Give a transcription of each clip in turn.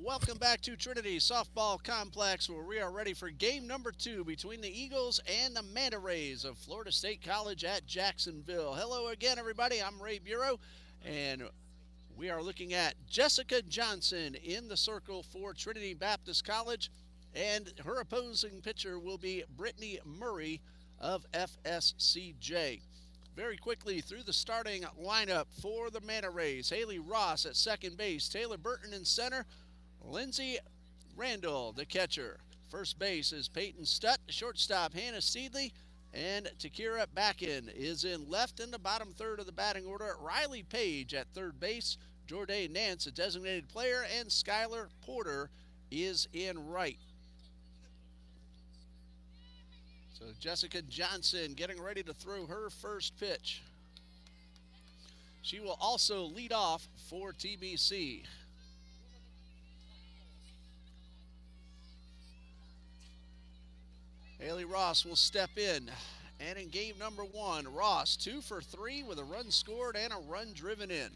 welcome back to Trinity Softball Complex, where we are ready for game number 2 between the Eagles and the Manta Rays of Florida State College at Jacksonville. Hello again, everybody. I'm Ray Bureau, and we are looking at Jessica Johnson in the circle for Trinity Baptist College, and her opposing pitcher will be Brittany Murray of FSCJ. Very quickly through the starting lineup for the Manta Rays: Haley Ross at second base, Taylor Burton in center, Lindsay Randall, the catcher. First base is Peyton Stutt, shortstop Hannah Seedley, and Takira Backen is in left. In the bottom third of the batting order, Riley Page at third base, Jordan Nance, a designated player, and Skylar Porter is in right. So Jessica Johnson getting ready to throw her first pitch. She will also lead off for TBC. Haley Ross will step in. And in game number 1, Ross 2 for 3 with a run scored and a run driven in.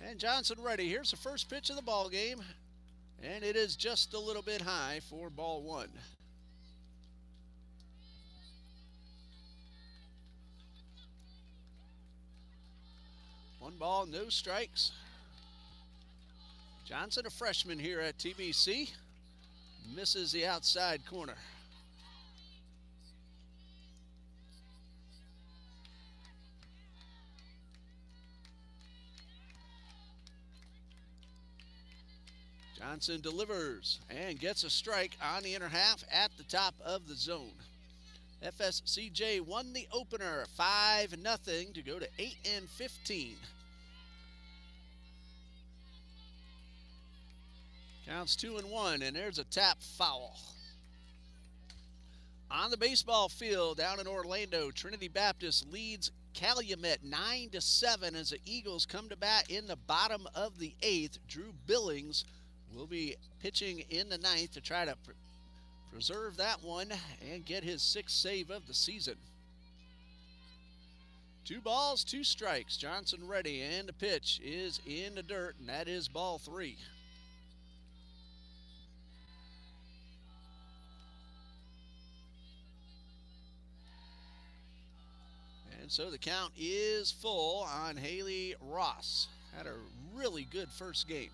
And Johnson ready. Here's the first pitch of the ball game. And it is just a little bit high for ball 1. One ball, no strikes. Johnson, a freshman here at TBC, misses the outside corner. Johnson delivers and gets a strike on the inner half at the top of the zone. FSCJ won the opener 5-0 to go to 8-15. Counts 2-1, and there's a tap foul. On the baseball field down in Orlando, Trinity Baptist leads Calumet 9-7 as the Eagles come to bat in the bottom of the 8th. Drew Billings will be pitching in the 9th to try to preserve that one and get his 6th save of the season. 2 balls, 2 strikes. Johnson ready, and the pitch is in the dirt, and that is ball 3. And so the count is full on Haley Ross. Had a really good first game.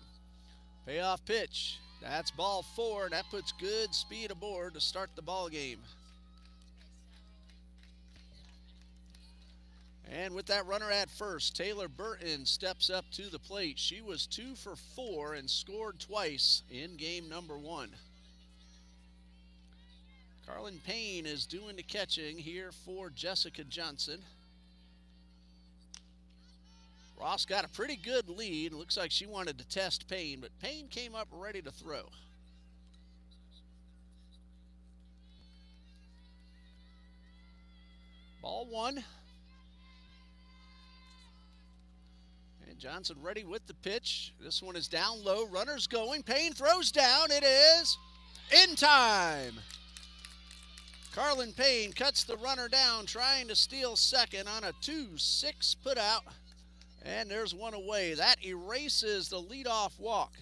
Payoff pitch. That's ball 4, and that puts good speed aboard to start the ball game. And with that runner at first, Taylor Burton steps up to the plate. She was 2 for 4 and scored twice in game number 1. Carlin Payne is doing the catching here for Jessica Johnson. Ross got a pretty good lead. Looks like she wanted to test Payne, but Payne came up ready to throw. Ball 1. And Johnson ready with the pitch. This one is down low. Runner's going. Payne throws down. It is in time. Carlin Payne cuts the runner down, trying to steal second on a 2-6 put out. And there's one away. That erases the leadoff walk.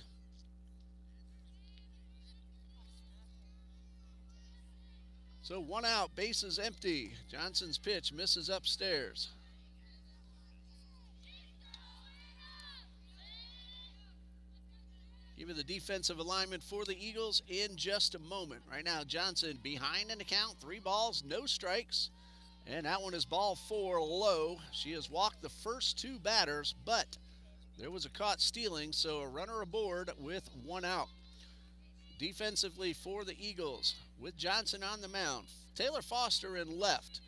So 1 out, bases empty. Johnson's pitch misses upstairs. Give you the defensive alignment for the Eagles in just a moment. Right now, Johnson behind in the count. 3 balls, no strikes. And that one is ball 4 low. She has walked the first 2 batters, but there was a caught stealing, so a runner aboard with 1 out. Defensively for the Eagles, with Johnson on the mound, Taylor Foster in left,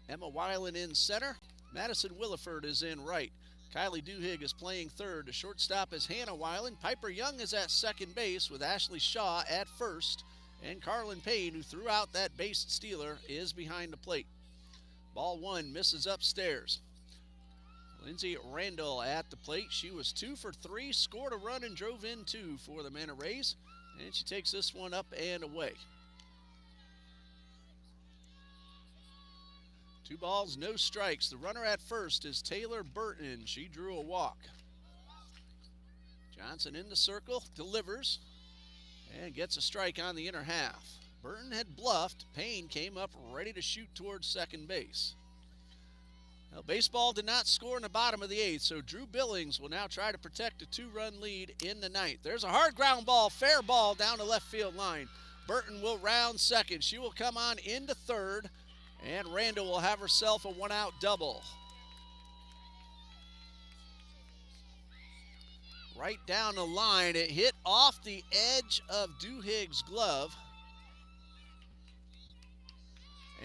Emma Weiland in center, Madison Williford is in right. Kylie Duhigg is playing third. The shortstop is Hannah Weiland. Piper Young is at second base with Ashley Shaw at first. And Carlin Payne, who threw out that base stealer, is behind the plate. Ball 1 misses upstairs. Lindsay Randall at the plate. She was 2 for 3, scored a run and drove in 2 for the Manta Rays. And she takes this one up and away. 2 balls, no strikes. The runner at first is Taylor Burton. She drew a walk. Johnson in the circle, delivers, and gets a strike on the inner half. Burton had bluffed. Payne came up ready to shoot towards second base. Now, baseball did not score in the bottom of the eighth, so Drew Billings will now try to protect a 2-run lead in the ninth. There's a hard ground ball, fair ball down the left field line. Burton will round second. She will come on into third, and Randall will have herself a one-out double. Right down the line, it hit off the edge of Duhig's glove.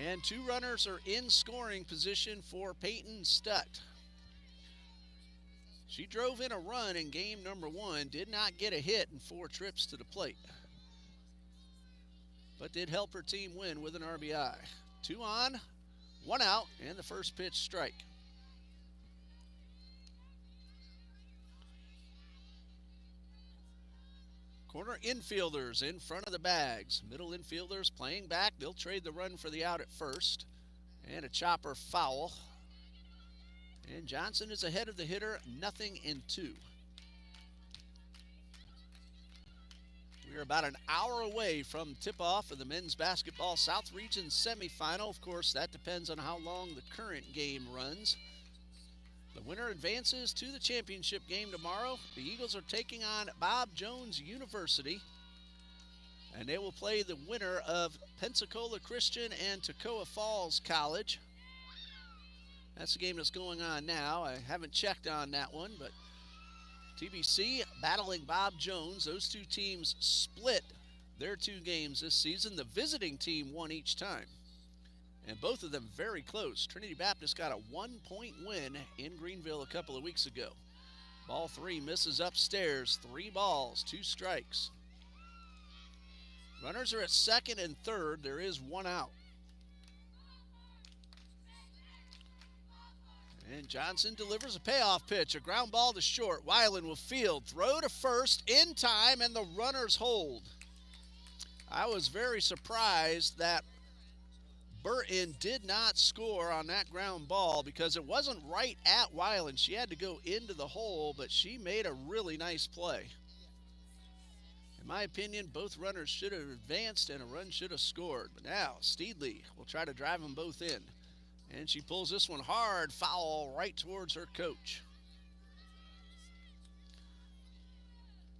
And 2 runners are in scoring position for Peyton Stutt. She drove in a run in game number 1, did not get a hit in 4 trips to the plate, but did help her team win with an RBI. 2 on, 1 out, and the first pitch strike. Corner infielders in front of the bags. Middle infielders playing back. They'll trade the run for the out at first. And a chopper foul. And Johnson is ahead of the hitter, 0-2. We are about an hour away from tip-off of the men's basketball South Region semifinal. Of course, that depends on how long the current game runs. The winner advances to the championship game tomorrow. The Eagles are taking on Bob Jones University, and they will play the winner of Pensacola Christian and Toccoa Falls College. That's the game that's going on now. I haven't checked on that one, but TBC battling Bob Jones. Those 2 teams split their 2 games this season. The visiting team won each time, and both of them very close. Trinity Baptist got a 1-point win in Greenville a couple of weeks ago. Ball 3 misses upstairs. 3 balls, 2 strikes. Runners are at second and third. There is 1 out. And Johnson delivers a payoff pitch. A ground ball to short. Weiland will field. Throw to first in time, and the runners hold. I was very surprised that Burton did not score on that ground ball because it wasn't right at Weiland. She had to go into the hole, but she made a really nice play. In my opinion, both runners should have advanced and a run should have scored. But now Steedley will try to drive them both in. And she pulls this one hard, foul right towards her coach.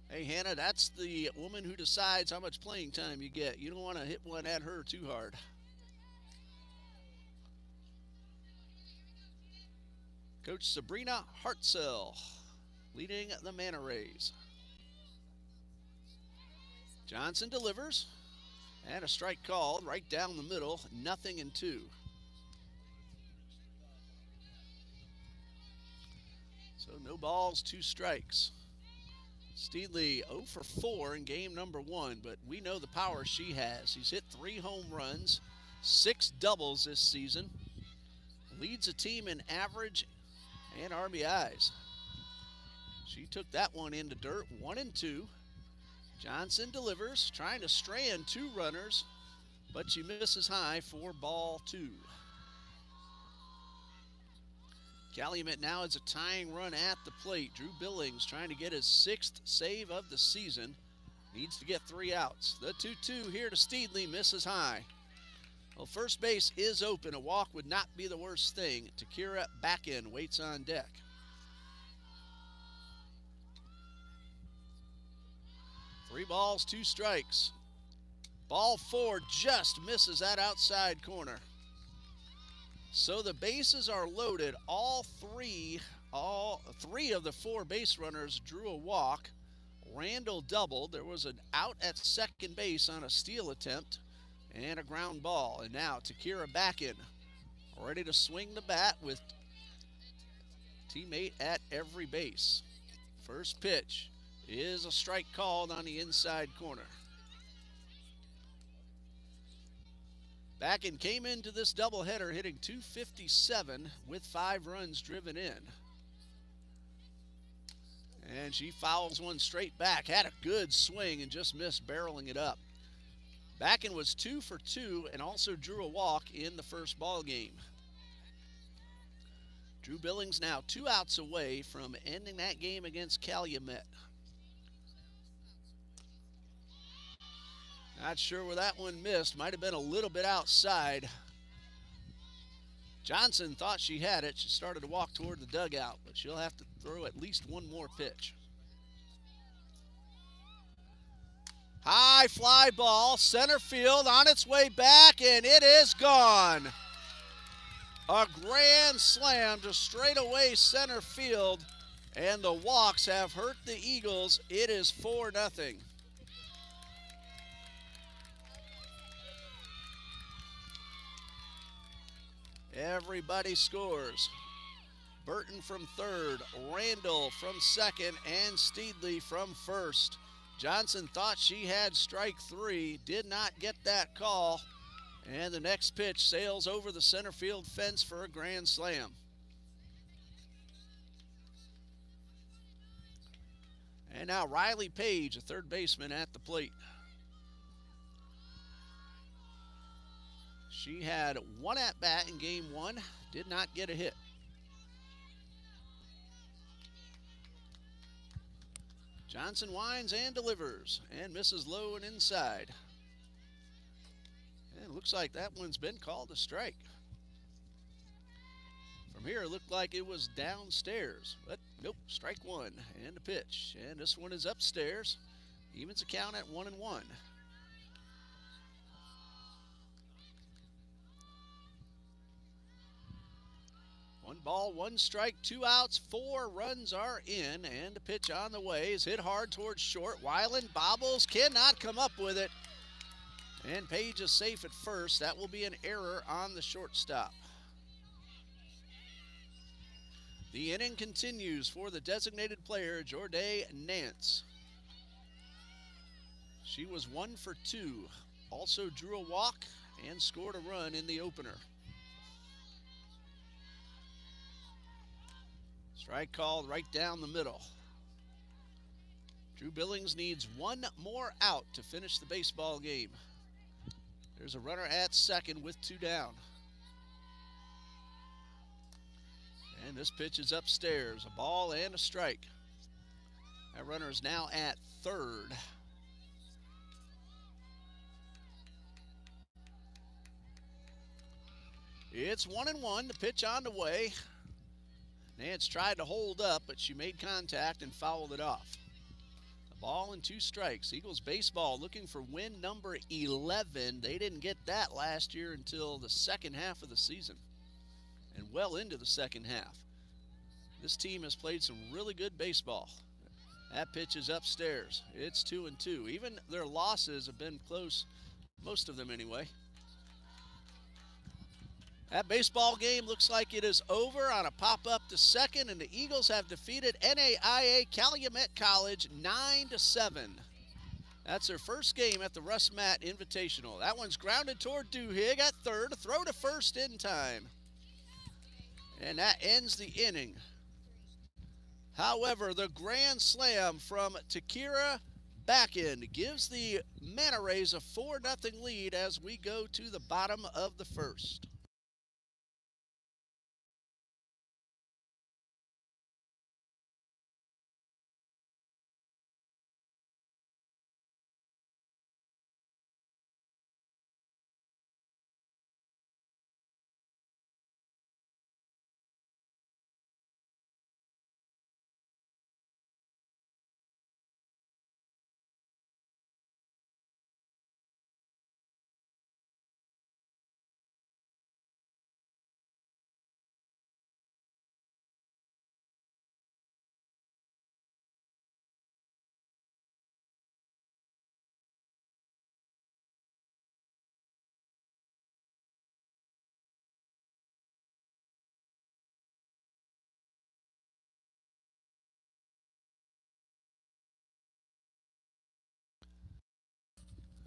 Hey, Hannah, that's the woman who decides how much playing time you get. You don't want to hit one at her too hard. Coach Sabrina Hartzell leading the Manta Rays. Johnson delivers, and a strike called right down the middle, 0-2. So no balls, 2 strikes. Steedley 0 for 4 in game number 1, but we know the power she has. She's hit 3 home runs, 6 doubles this season. Leads a team in average and RBIs. She took that one into dirt, 1-2. Johnson delivers, trying to strand 2 runners, but she misses high for ball 2. Calumet now has a tying run at the plate. Drew Billings trying to get his 6th save of the season. Needs to get 3 outs. The 2-2 here to Steedley, misses high. Well, first base is open. A walk would not be the worst thing. Takira back in, waits on deck. Three balls, 2 strikes. Ball 4 just misses that outside corner. So the bases are loaded. All three of the 4 base runners drew a walk. Randall doubled. There was an out at second base on a steal attempt and a ground ball. And now Takira back in, ready to swing the bat with teammate at every base. First pitch is a strike called on the inside corner. Backen came into this doubleheader hitting .257 with 5 runs driven in. And she fouls one straight back. Had a good swing and just missed barreling it up. Backen was 2 for 2 and also drew a walk in the first ball game. Drew Billings now 2 outs away from ending that game against Calumet. Not sure where that one missed. Might have been a little bit outside. Johnson thought she had it. She started to walk toward the dugout, but she'll have to throw at least one more pitch. High fly ball, center field on its way back, and it is gone. A grand slam to straightaway center field, and the walks have hurt the Eagles. It is 4-0. Everybody scores. Burton from third, Randall from second, and Steedley from first. Johnson thought she had strike three, did not get that call, and the next pitch sails over the center field fence for a grand slam. And now Riley Page, a third baseman, at the plate. She had one at-bat in game one, did not get a hit. Johnson winds and delivers and misses low and inside. And it looks like that one's been called a strike. From here, it looked like it was downstairs, but nope, strike one and a pitch. And this one is upstairs. Evens the count at 1-1. One ball, one strike, 2 outs, 4 runs are in, and the pitch on the way is hit hard towards short. Weiland bobbles, cannot come up with it. And Page is safe at first. That will be an error on the shortstop. The inning continues for the designated player, Jorday Nance. She was 1 for 2, also drew a walk and scored a run in the opener. Strike called right down the middle. Drew Billings needs one more out to finish the baseball game. There's a runner at second with 2 down. And this pitch is upstairs, a ball and a strike. That runner is now at third. It's 1-1, the pitch on the way. Nance tried to hold up, but she made contact and fouled it off. A ball and 2 strikes. Eagles baseball looking for win number 11. They didn't get that last year until the second half of the season and well into the second half. This team has played some really good baseball. That pitch is upstairs. It's 2-2. Even their losses have been close, most of them anyway. That baseball game looks like it is over on a pop-up to second, and the Eagles have defeated NAIA Calumet College 9-7. That's their first game at the Russ Matt Invitational. That one's grounded toward Duhigg at third, a throw to first in time. And that ends the inning. However, the grand slam from Takira Backend gives the Manta Rays a 4-0 lead as we go to the bottom of the first.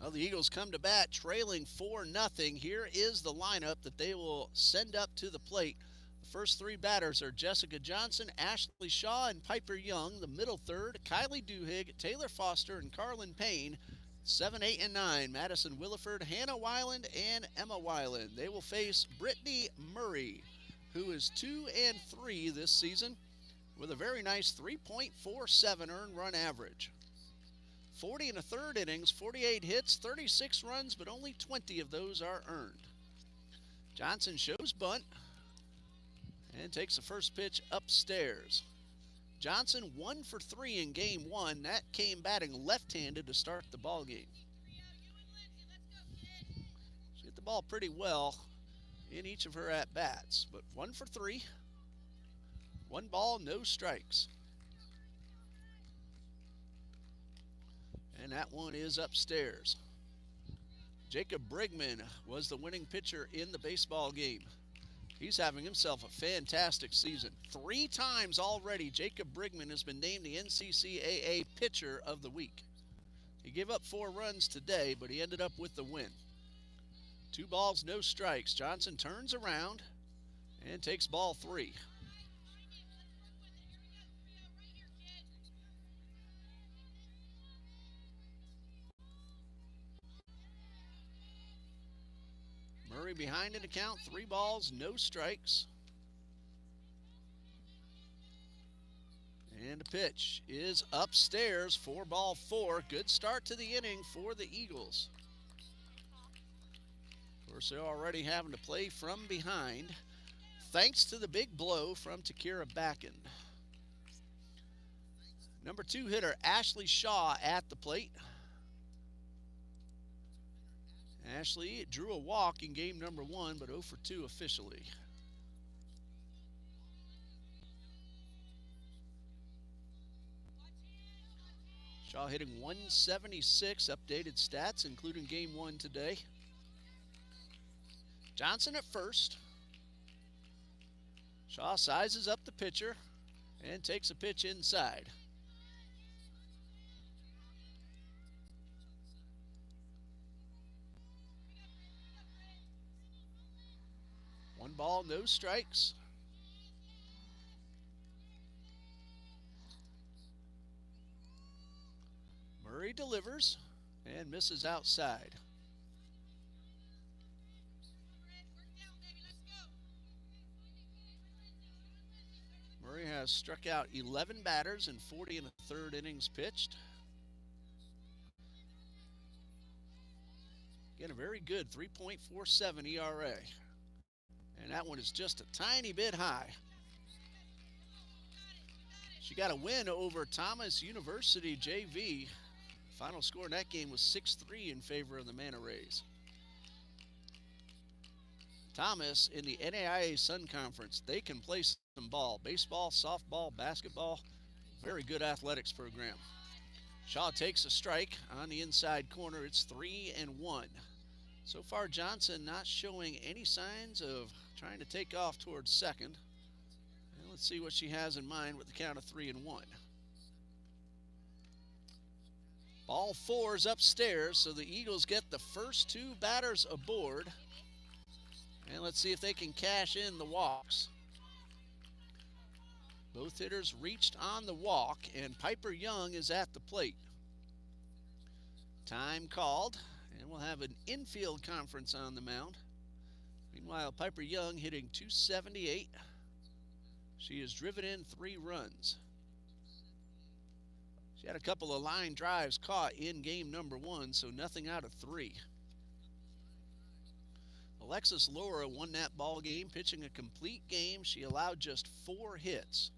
Well, the Eagles come to bat trailing 4-0. Here is the lineup that they will send up to the plate. The first 3 batters are Jessica Johnson, Ashley Shaw, and Piper Young. The middle third, Kylie Duhigg, Taylor Foster, and Carlin Payne. 7, 8, and 9, Madison Williford, Hannah Weiland, and Emma Weiland. They will face Brittany Murray, who is 2-3 this season with a very nice 3.47 earned run average. 40 in the third innings, 48 hits, 36 runs, but only 20 of those are earned. Johnson shows bunt and takes the first pitch upstairs. Johnson 1 for 3 in game one. That came batting left-handed to start the ball game. She hit the ball pretty well in each of her at-bats, but 1 for 3. 1 ball, no strikes. And that one is upstairs. Jacob Brigman was the winning pitcher in the baseball game. He's having himself a fantastic season. 3 times already, Jacob Brigman has been named the NCCAA Pitcher of the Week. He gave up 4 runs today, but he ended up with the win. 2 balls, no strikes. Johnson turns around and takes ball 3. Murray behind in the count, 3 balls, no strikes. And the pitch is upstairs, 4-4. Good start to the inning for the Eagles. Of course, they're already having to play from behind, thanks to the big blow from Takira Backen. Number 2 hitter, Ashley Shaw at the plate. Ashley drew a walk in game number 1, but 0 for 2 officially. Shaw hitting 176, updated stats, including game 1 today. Johnson at first. Shaw sizes up the pitcher and takes a pitch inside. One ball, no strikes. Murray delivers and misses outside. Murray has struck out 11 batters in 40 in the third innings pitched. Again, a very good 3.47 ERA. And that one is just a tiny bit high. She got a win over Thomas University JV. Final score in that game was 6-3 in favor of the Manta Rays. Thomas in the NAIA Sun Conference, they can play some ball. Baseball, softball, basketball. Very good athletics program. Shaw takes a strike on the inside corner. It's 3-1. So far, Johnson not showing any signs of trying to take off towards second. And let's see what she has in mind with the count of 3-1. Ball 4 is upstairs, so the Eagles get the first 2 batters aboard. And let's see if they can cash in the walks. Both hitters reached on the walk, and Piper Young is at the plate. Time called, and we'll have an infield conference on the mound. Meanwhile, Piper Young hitting .278. She has driven in 3 runs. She had a couple of line drives caught in game number 1, so nothing out of 3. Alexis Laura won that ball game, pitching a complete game. She allowed just 4 hits.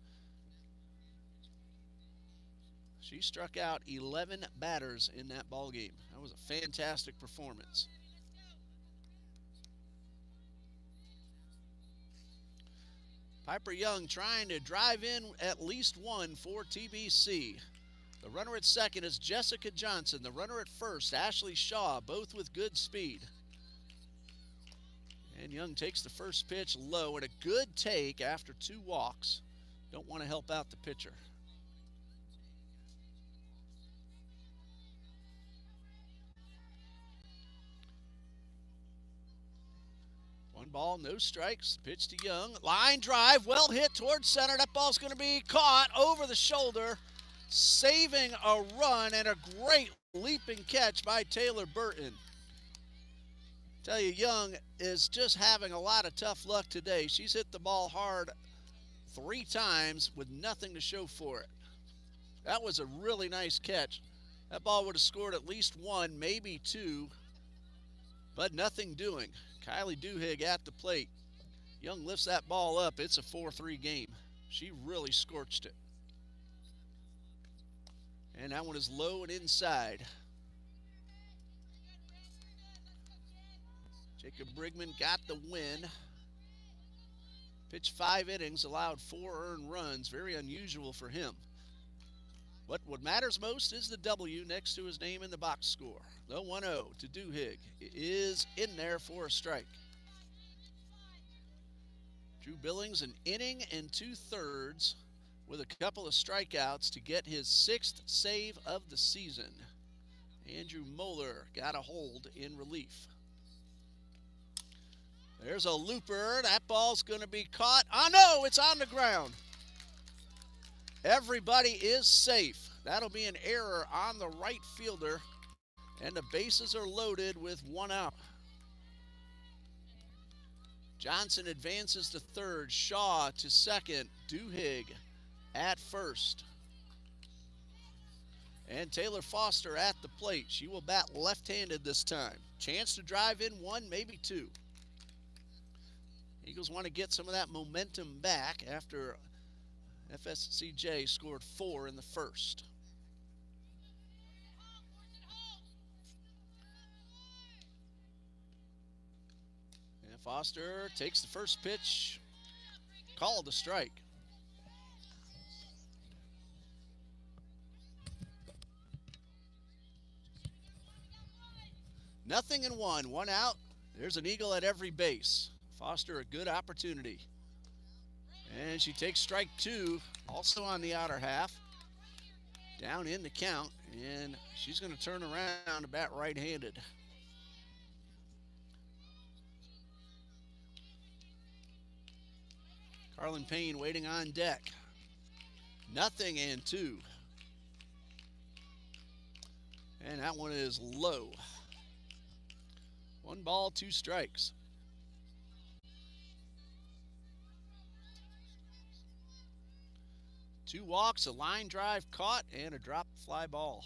She struck out 11 batters in that ball game. That was a fantastic performance. Piper Young trying to drive in at least 1 for TBC. The runner at second is Jessica Johnson. The runner at first, Ashley Shaw, both with good speed. And Young takes the first pitch low, and a good take after 2 walks. Don't want to help out the pitcher. One ball, no strikes. Pitch to Young. Line drive, well hit towards center. That ball's going to be caught over the shoulder, saving a run, and a great leaping catch by Taylor Burton. Tell you, Young is just having a lot of tough luck today. She's hit the ball hard 3 times with nothing to show for it. That was a really nice catch. That ball would have scored at least one, maybe two, but nothing doing. Kylie Duhigg at the plate. Young lifts that ball up. It's a 4-3 game. She really scorched it. And that one is low and inside. Jacob Brigman got the win. Pitched 5 innings, allowed 4 earned runs. Very unusual for him. But what matters most is the W next to his name in the box score. The 1-0 to Duhigg is in there for a strike. Drew Billings an inning and 2/3 with a couple of strikeouts to get his 6th save of the season. Andrew Moeller got a hold in relief. There's a looper. That ball's going to be caught. Oh, no, it's on the ground. Everybody is safe. That'll be an error on the right fielder, and the bases are loaded with 1 out. Johnson advances to third. Shaw to second. Duhigg at first. And Taylor Foster at the plate. She will bat left-handed this time. Chance to drive in 1, maybe 2. Eagles want to get some of that momentum back after FSCJ scored 4 in the first. And Foster takes the first pitch, called a strike. Nothing in 1 out. There's an Eagle at every base. Foster a good opportunity. And she takes strike 2, also on the outer half. Down in the count, and she's going to turn around to bat right-handed. Carlin Payne waiting on deck. Nothing and 2. And that one is low. 1 ball, 2 strikes. Two walks, a line drive caught, and a drop fly ball.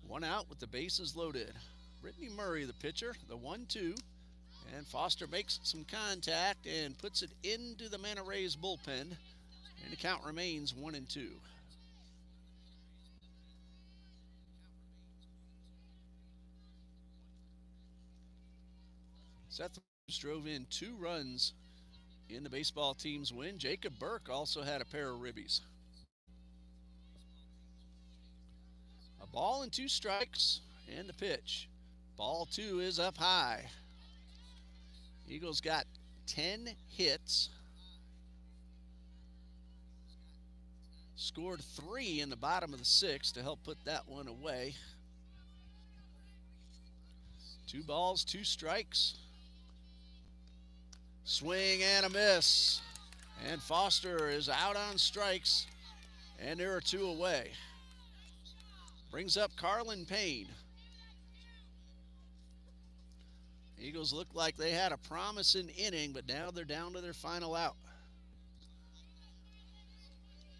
1 out with the bases loaded. Brittany Murray, the pitcher, the 1-2. And Foster makes some contact and puts it into the Manta Rays bullpen. And the count remains 1-2. Seth drove in 2 runs in the baseball team's win. Jacob Burke also had a pair of ribbies. A ball and 2 strikes, and the pitch. Ball 2 is up high. Eagles got 10 hits. Scored 3 in the bottom of the 6th to help put that one away. 2 balls, 2 strikes. Swing and a miss. And Foster is out on strikes, and there are 2 away. Brings up Carlin Payne. Eagles look like they had a promising inning, but now they're down to their final out.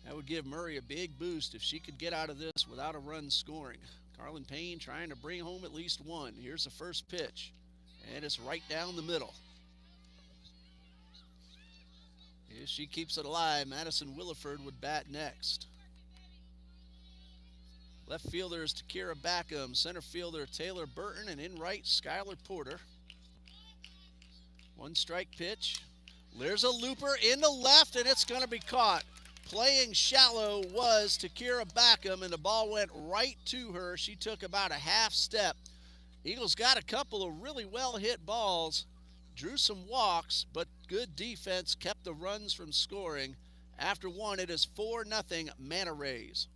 That would give Murray a big boost if she could get out of this without a run scoring. Carlin Payne trying to bring home at least 1. Here's the first pitch, and it's right down the middle. If she keeps it alive, Madison Williford would bat next. Left fielder is Takira Backham. Center fielder Taylor Burton, and in right, Skylar Porter. 1 strike pitch. There's a looper in the left, and it's going to be caught. Playing shallow was Takira Backham, and the ball went right to her. She took about a half step. Eagles got a couple of really well-hit balls. Drew some walks, but good defense kept the runs from scoring. After 1, it is 4-0 Manta Rays.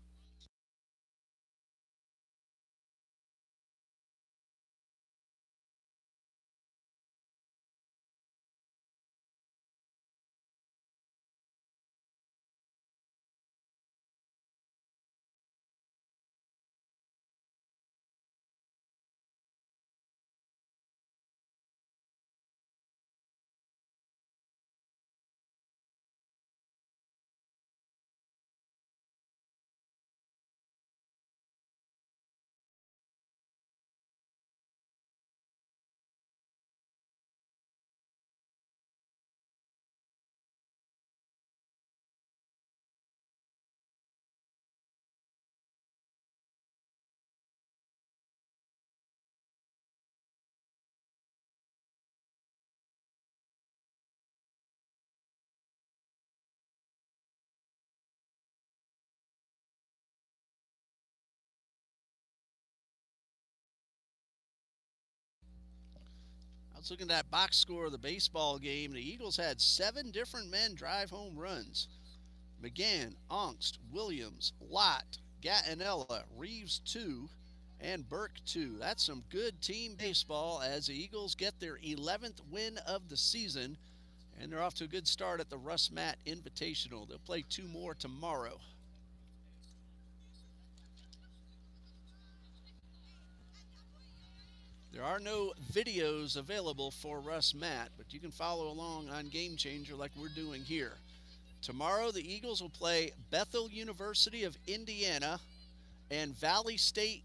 Let's look at that box score of the baseball game. The Eagles had 7 different men drive home runs. McGann, Ongst, Williams, Lott, Gattinella, Reeves 2, and Burke 2. That's some good team baseball as the Eagles get their 11th win of the season, and they're off to a good start at the Russ Matt Invitational. They'll play 2 more tomorrow. There are no videos available for Russ Matt, but you can follow along on Game Changer like we're doing here. Tomorrow, the Eagles will play Bethel University of Indiana and Valley City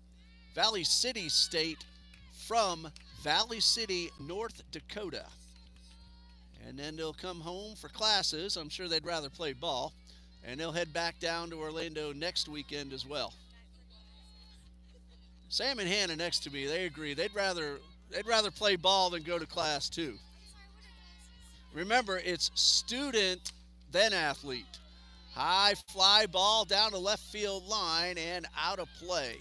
State from Valley City, North Dakota. And then they'll come home for classes. I'm sure they'd rather play ball. And they'll head back down to Orlando next weekend as well. Sam and Hannah next to me, they agree. They'd rather play ball than go to class too. Remember, it's student then athlete. High fly ball down the left field line and out of play.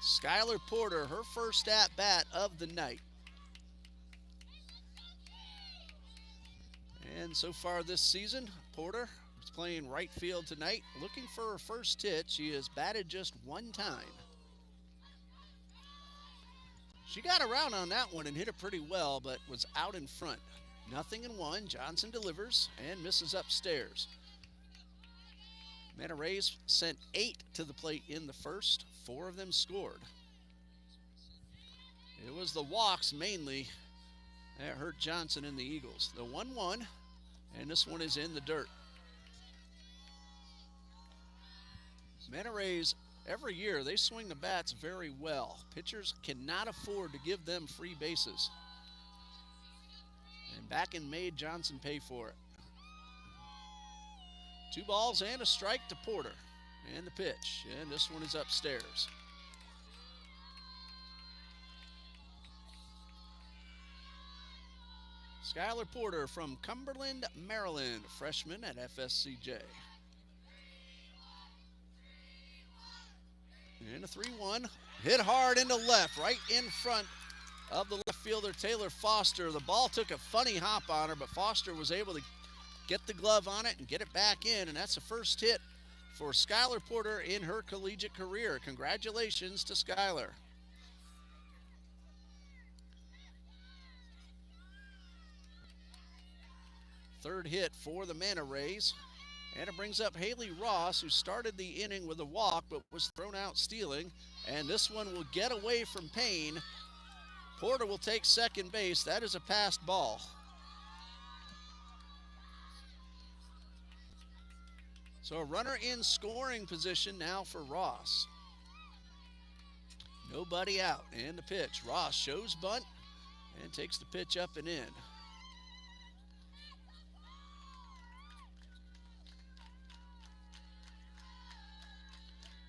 Skylar Porter, her first at bat of the night. And so far this season, Porter is playing right field tonight. Looking for her first hit. She has batted just 1 time. She got around on that one and hit it pretty well, but was out in front. 0-1. Johnson delivers and misses upstairs. Manta Rays sent 8 to the plate in the first. 4 of them scored. It was the walks mainly that hurt Johnson and the Eagles. The 1-1, and this one is in the dirt. Manta Rays, every year, they swing the bats very well. Pitchers cannot afford to give them free bases. And back in May, Johnson pay for it. 2 balls and a strike to Porter. And the pitch. And this one is upstairs. Skylar Porter from Cumberland, Maryland, freshman at FSCJ. And a 3-1, hit hard into left, right in front of the left fielder, Taylor Foster. The ball took a funny hop on her, but Foster was able to get the glove on it and get it back in, and that's the first hit for Skylar Porter in her collegiate career. Congratulations to Skylar. Third hit for the Manta Rays. And it brings up Haley Ross, who started the inning with a walk but was thrown out stealing. And this one will get away from Payne. Porter will take second base. That is a passed ball. So a runner in scoring position now for Ross. Nobody out. And the pitch. Ross shows bunt and takes the pitch up and in.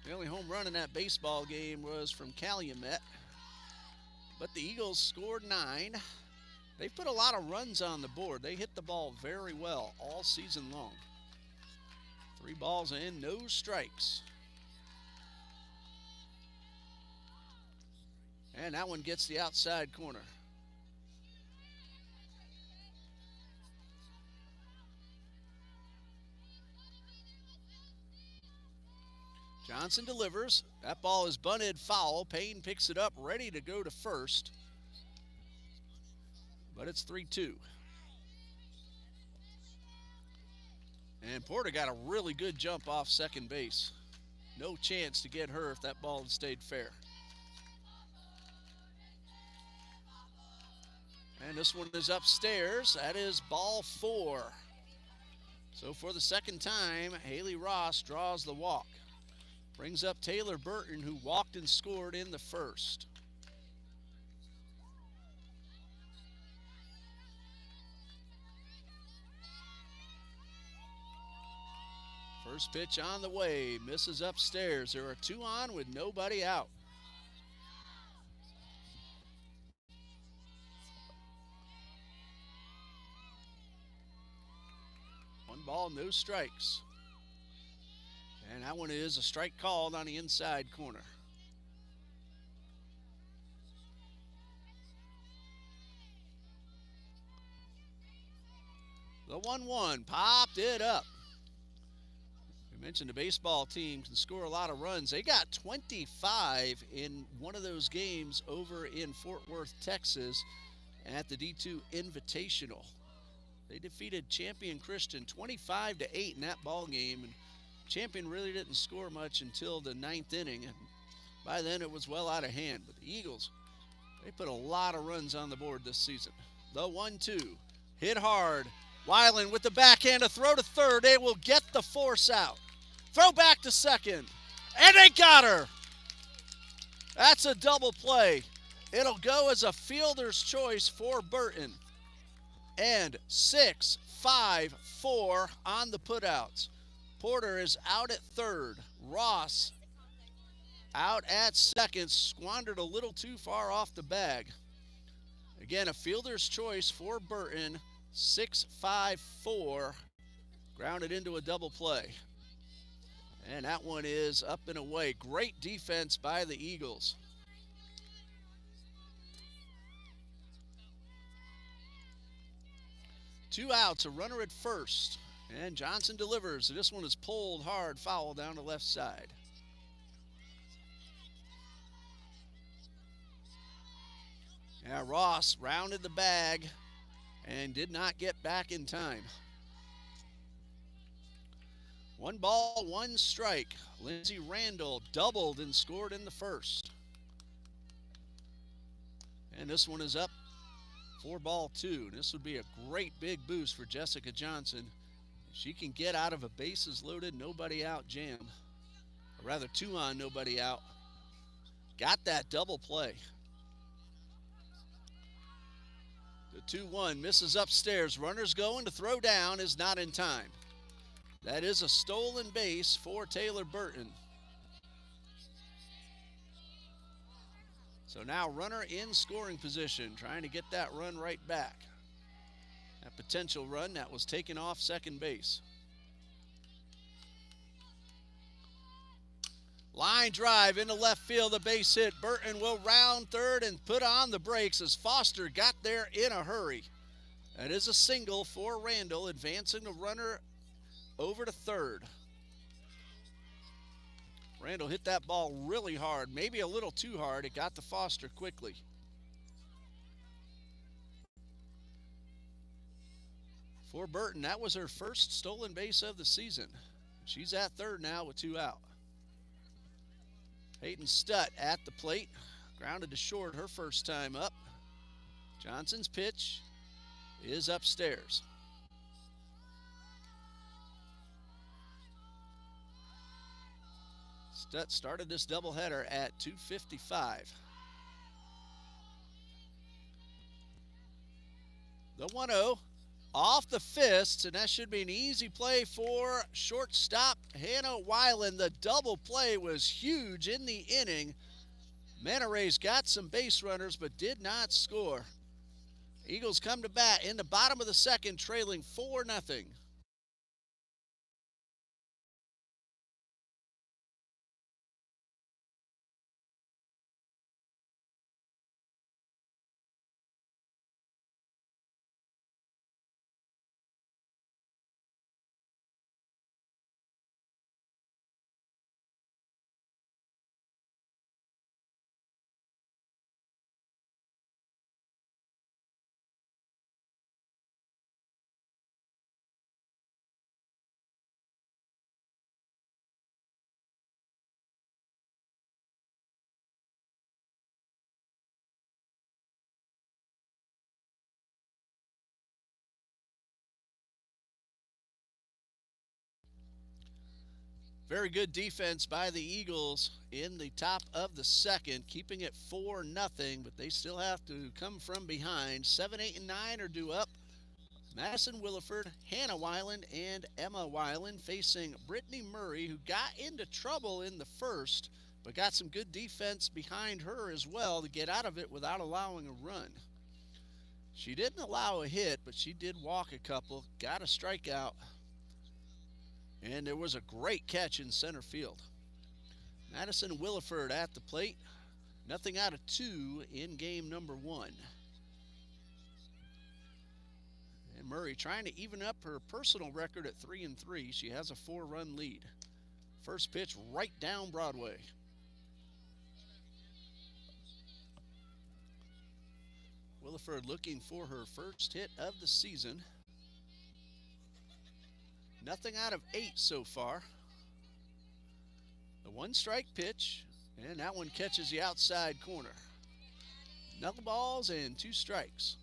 The only home run in that baseball game was from Calumet. But the Eagles scored 9. They put a lot of runs on the board. They hit the ball very well all season long. 3 balls and no strikes. And that one gets the outside corner. Johnson delivers. That ball is bunted foul. Payne picks it up, ready to go to first. But it's 3-2. And Porter got a really good jump off second base. No chance to get her if that ball had stayed fair. And this one is upstairs. That is ball 4. So for the second time, Haley Ross draws the walk. Brings up Taylor Burton, who walked and scored in the first. First pitch on the way, misses upstairs. There are 2 on with nobody out. One ball, no strikes. And that one is a strike called on the inside corner. The 1-1 popped it up. We mentioned the baseball team can score a lot of runs. They got 25 in one of those games over in Fort Worth, Texas at the D2 Invitational. They defeated Champion Christian 25-8 in that ball game, and Champion really didn't score much until the 9th inning, and by then it was well out of hand. But the Eagles, they put a lot of runs on the board this season. The 1-2 hit hard. Weiland with the backhand, a throw to third. They will get the force out. Throw back to second, and they got her. That's a double play. It'll go as a fielder's choice for Burton. And 6-5-4 on the putouts. Porter is out at third. Ross out at second. Squandered a little too far off the bag. Again, a fielder's choice for Burton. 6-5-4. Grounded into a double play. And that one is up and away. Great defense by the Eagles. Two outs, a runner at first. And Johnson delivers. This one is pulled hard, foul down the left side. Yeah, Ross rounded the bag and did not get back in time. 1 ball, 1 strike. Lindsey Randall doubled and scored in the first. And this one is up for ball 2. This would be a great big boost for Jessica Johnson. If she can get out of a bases loaded, nobody out jam, or rather 2 on, nobody out. Got that double play. The 2-1 misses upstairs. Runners going to throw down, is not in time. That is a stolen base for Taylor Burton. So now runner in scoring position, trying to get that run right back. That potential run that was taken off second base. Line drive into left field, a base hit. Burton will round third and put on the brakes as Foster got there in a hurry. That is a single for Randall, advancing the runner over to third. Randall hit that ball really hard, maybe a little too hard. It got to Foster quickly. For Burton, that was her first stolen base of the season. She's at third now with 2 out. Peyton Stutt at the plate. Grounded to short her first time up. Johnson's pitch is upstairs. Stutt started this doubleheader at 2:55. The 1-0 off the fists, and that should be an easy play for shortstop Hannah Weiland. The double play was huge in the inning. Manta Rays got some base runners but did not score. Eagles come to bat in the bottom of the second, trailing 4-0. Very good defense by the Eagles in the top of the second, keeping it 4-0, but they still have to come from behind. 7, 8, and 9 are due up. Madison Williford, Hannah Weiland, and Emma Weiland facing Brittany Murray, who got into trouble in the first, but got some good defense behind her as well to get out of it without allowing a run. She didn't allow a hit, but she did walk a couple, got a strikeout. And there was a great catch in center field. Madison Williford at the plate. Nothing out of 2 in game number 1. And Murray trying to even up her personal record at 3-3. She has a 4-run lead. First pitch right down Broadway. Williford looking for her first hit of the season. Nothing out of 8 so far. The 1-strike pitch, and that one catches the outside corner. Knuckleballs and 2 strikes.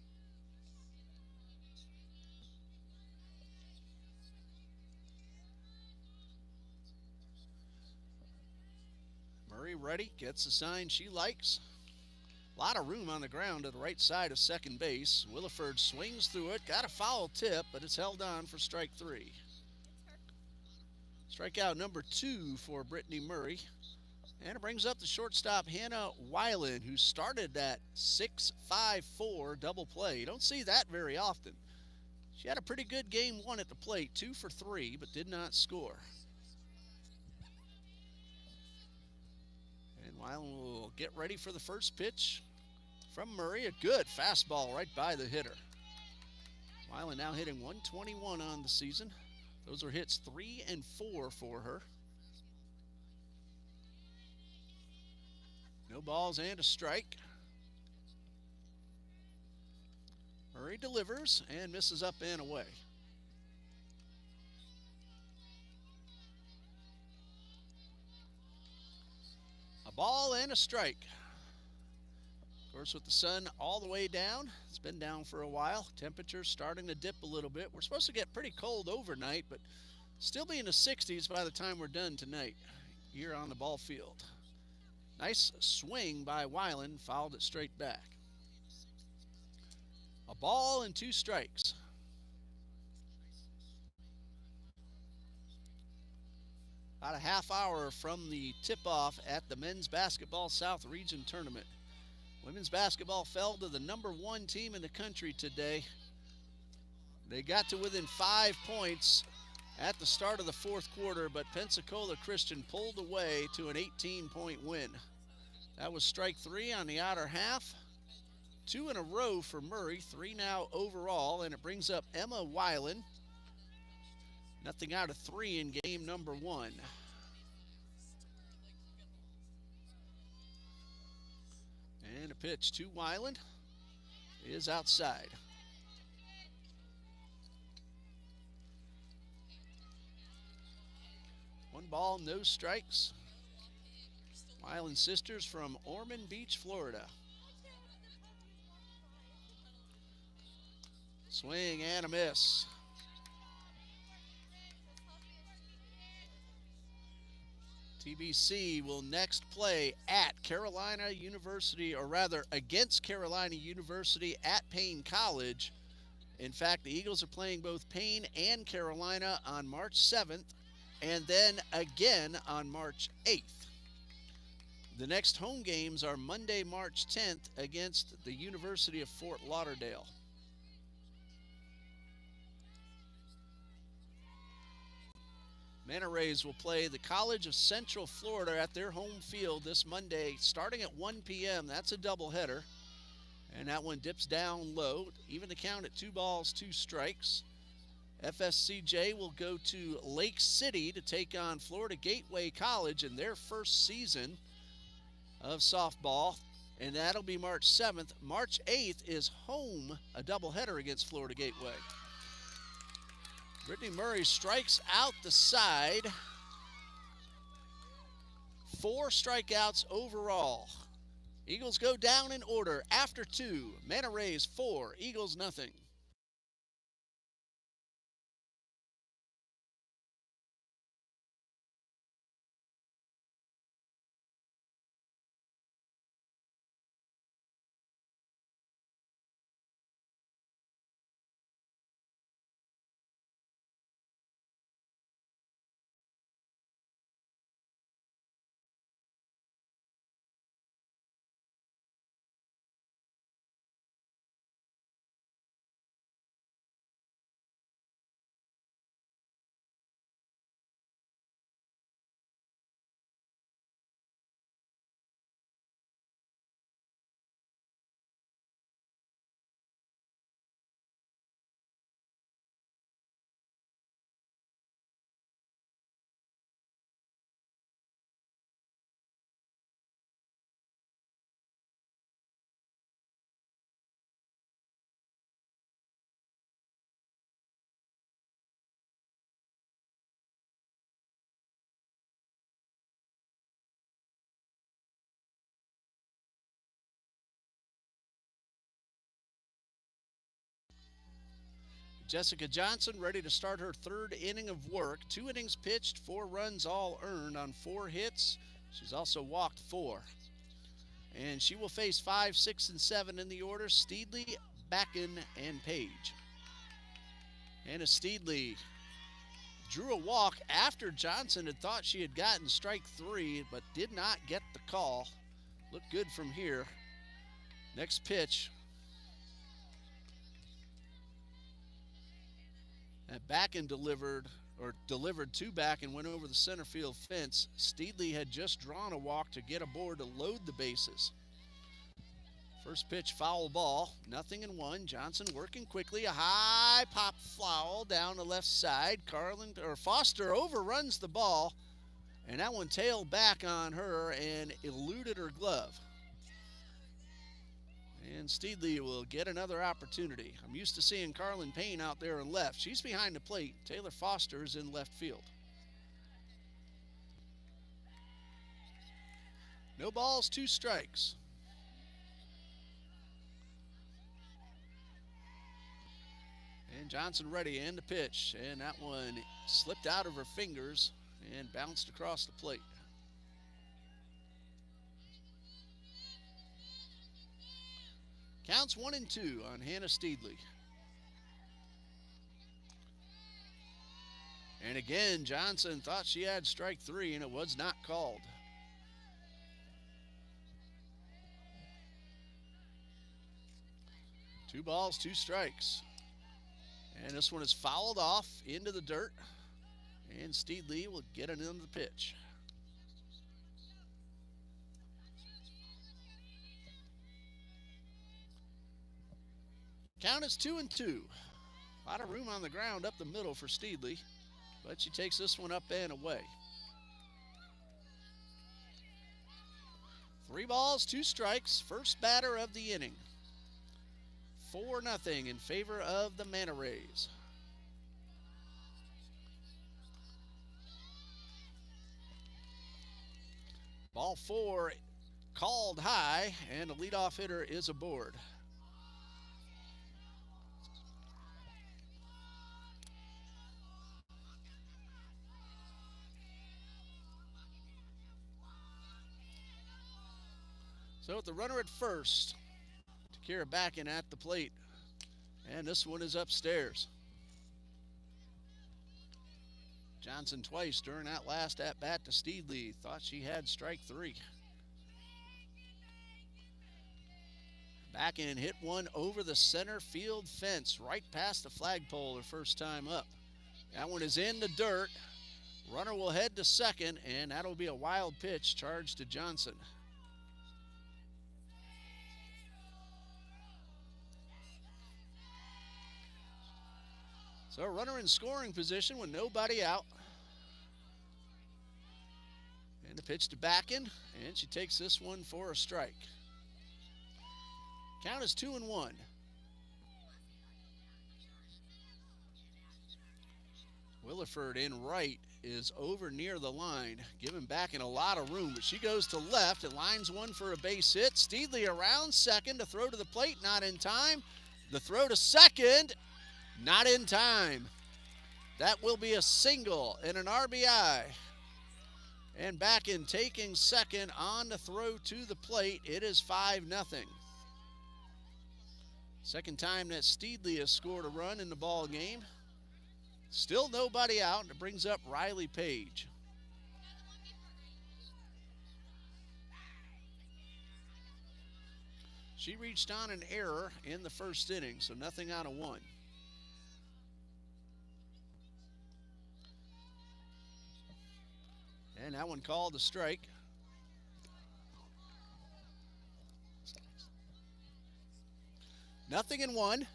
Murray ready, gets the sign she likes. A lot of room on the ground to the right side of second base. Williford swings through it, got a foul tip, but it's held on for strike 3. Strikeout number 2 for Brittany Murray. And it brings up the shortstop, Hannah Weiland, who started that 6-5-4 double play. You don't see that very often. She had a pretty good game 1 at the plate, 2 for 3, but did not score. And Weiland will get ready for the first pitch from Murray. A good fastball right by the hitter. Weiland now hitting 121 on the season. Those are hits 3 and 4 for her. No balls and a strike. Murray delivers and misses up and away. A ball and a strike. Of course, with the sun all the way down, it's been down for a while. Temperatures starting to dip a little bit. We're supposed to get pretty cold overnight, but still be in the 60s by the time we're done tonight here on the ball field. Nice swing by Weiland, fouled it straight back. A ball and 2 strikes. About a half hour from the tip-off at the Men's Basketball South Region Tournament. Women's basketball fell to the number 1 team in the country today. They got to within 5 points at the start of the 4th quarter, but Pensacola Christian pulled away to an 18-point win. That was strike 3 on the outer half. 2 in a row for Murray, 3 now overall, and it brings up Emma Weiland. Nothing out of 3 in game number 1. And a pitch to Weiland is outside. One ball, no strikes. Weiland sisters from Ormond Beach, Florida. Swing and a miss. TBC will next play at Carolina University, or rather against Carolina University at Payne College. In fact, the Eagles are playing both Payne and Carolina on March 7th, and then again on March 8th. The next home games are Monday, March 10th against the University of Fort Lauderdale. Manta Rays will play the College of Central Florida at their home field this Monday, starting at 1 p.m. That's a doubleheader. And that one dips down low. Even the count at 2 balls, 2 strikes. FSCJ will go to Lake City to take on Florida Gateway College in their first season of softball. And that'll be March 7th. March 8th is home, a doubleheader against Florida Gateway. Brittany Murray strikes out the side. 4 strikeouts overall. Eagles go down in order after 2. Manta Rays 4, Eagles nothing. Jessica Johnson ready to start her third inning of work. 2 innings pitched, 4 runs all earned on 4 hits. She's also walked 4. And she will face 5, 6, and 7 in the order: Steedley, Backen, and Page. Hannah Steedley drew a walk after Johnson had thought she had gotten strike 3, but did not get the call. Looked good from here. Next pitch. That Backen delivered to Backen, went over the center field fence. Steedley had just drawn a walk to get aboard to load the bases. First pitch, foul ball, 0-1. Johnson working quickly, a high pop foul down the left side. Foster overruns the ball, and that one tailed back on her and eluded her glove. And Steedley will get another opportunity. I'm used to seeing Carlin Payne out there in left. She's behind the plate. Taylor Foster is in left field. No balls, 2 strikes. And Johnson ready, and the pitch. And that one slipped out of her fingers and bounced across the plate. Counts 1-2 on Hannah Steedley. And again, Johnson thought she had strike 3, and it was not called. Two balls, 2 strikes. And this one is fouled off into the dirt, and Steedley will get it into the pitch. Count is 2-2. A lot of room on the ground up the middle for Steedley, but she takes this one up and away. 3 balls, 2 strikes. First batter of the inning. 4-0 in favor of the Manta Rays. Ball 4 called high, and the leadoff hitter is aboard. So with the runner at first, Takira Backen at the plate, and this one is upstairs. Johnson twice during that last at-bat to Steedley thought she had strike 3. Backen hit one over the center field fence, right past the flagpole her first time up. That one is in the dirt. Runner will head to second, and that'll be a wild pitch charged to Johnson. So runner in scoring position with nobody out. And the pitch to Backen, and she takes this one for a strike. Count is 2-1. Williford in right is over near the line, giving Backen a lot of room, but she goes to left and lines one for a base hit. Steedley around second to throw to the plate, not in time. The throw to second, not in time. That will be a single and an RBI. And Backen taking second on the throw to the plate. It is 5-0. Second time that Steedley has scored a run in the ball game. Still nobody out, and it brings up Riley Page. She reached on an error in the first inning, so nothing out of 1. And that one called a strike. Nothing in 1.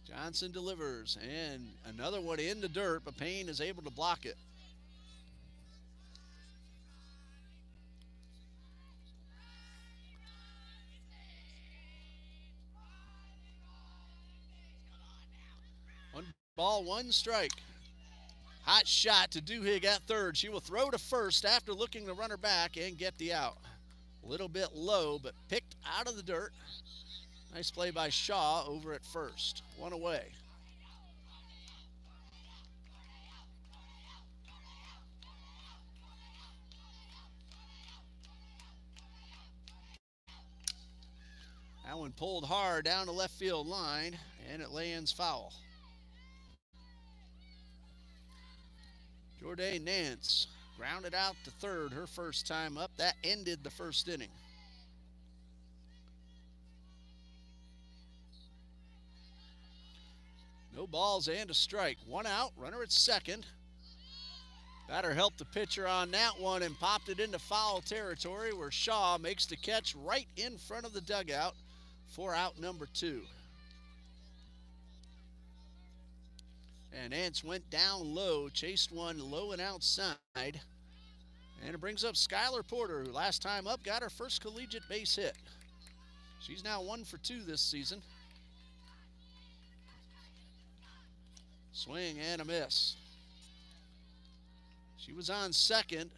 Johnson delivers, and another one in the dirt, but Payne is able to block it. One ball, 1 strike. Hot shot to Duhigg at third. She will throw to first after looking the runner back and get the out. A little bit low, but picked out of the dirt. Nice play by Shaw over at first. One away. That one pulled hard down the left field line, and it lands foul. Jordan Nance grounded out to third her first time up. That ended the first inning. No balls and a strike. One out, runner at second. Batter helped the pitcher on that one and popped it into foul territory where Shaw makes the catch right in front of the dugout for out number 2. And Nance went down low, chased one low and outside. And it brings up Skylar Porter, who last time up got her first collegiate base hit. She's now 1 for 2 this season. Swing and a miss. She was on second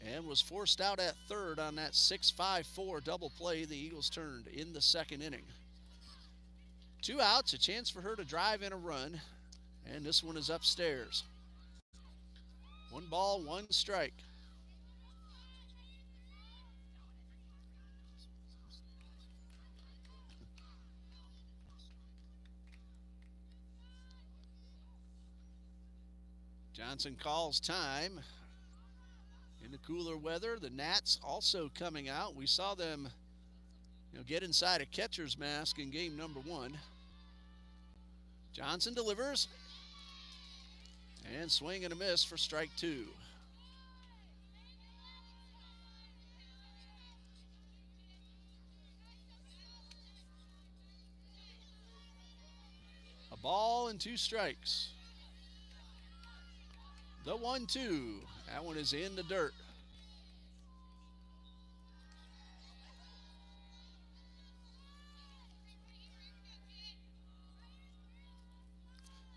and was forced out at third on that 6-5-4 double play the Eagles turned in the second inning. 2 outs, a chance for her to drive in a run, and this one is upstairs. 1 ball, 1 strike. Johnson calls time. In the cooler weather, the Nats also coming out. We saw them get inside a catcher's mask in game number 1. Johnson delivers. And swing and a miss for strike 2. A ball and 2 strikes. The 1-2. That one is in the dirt.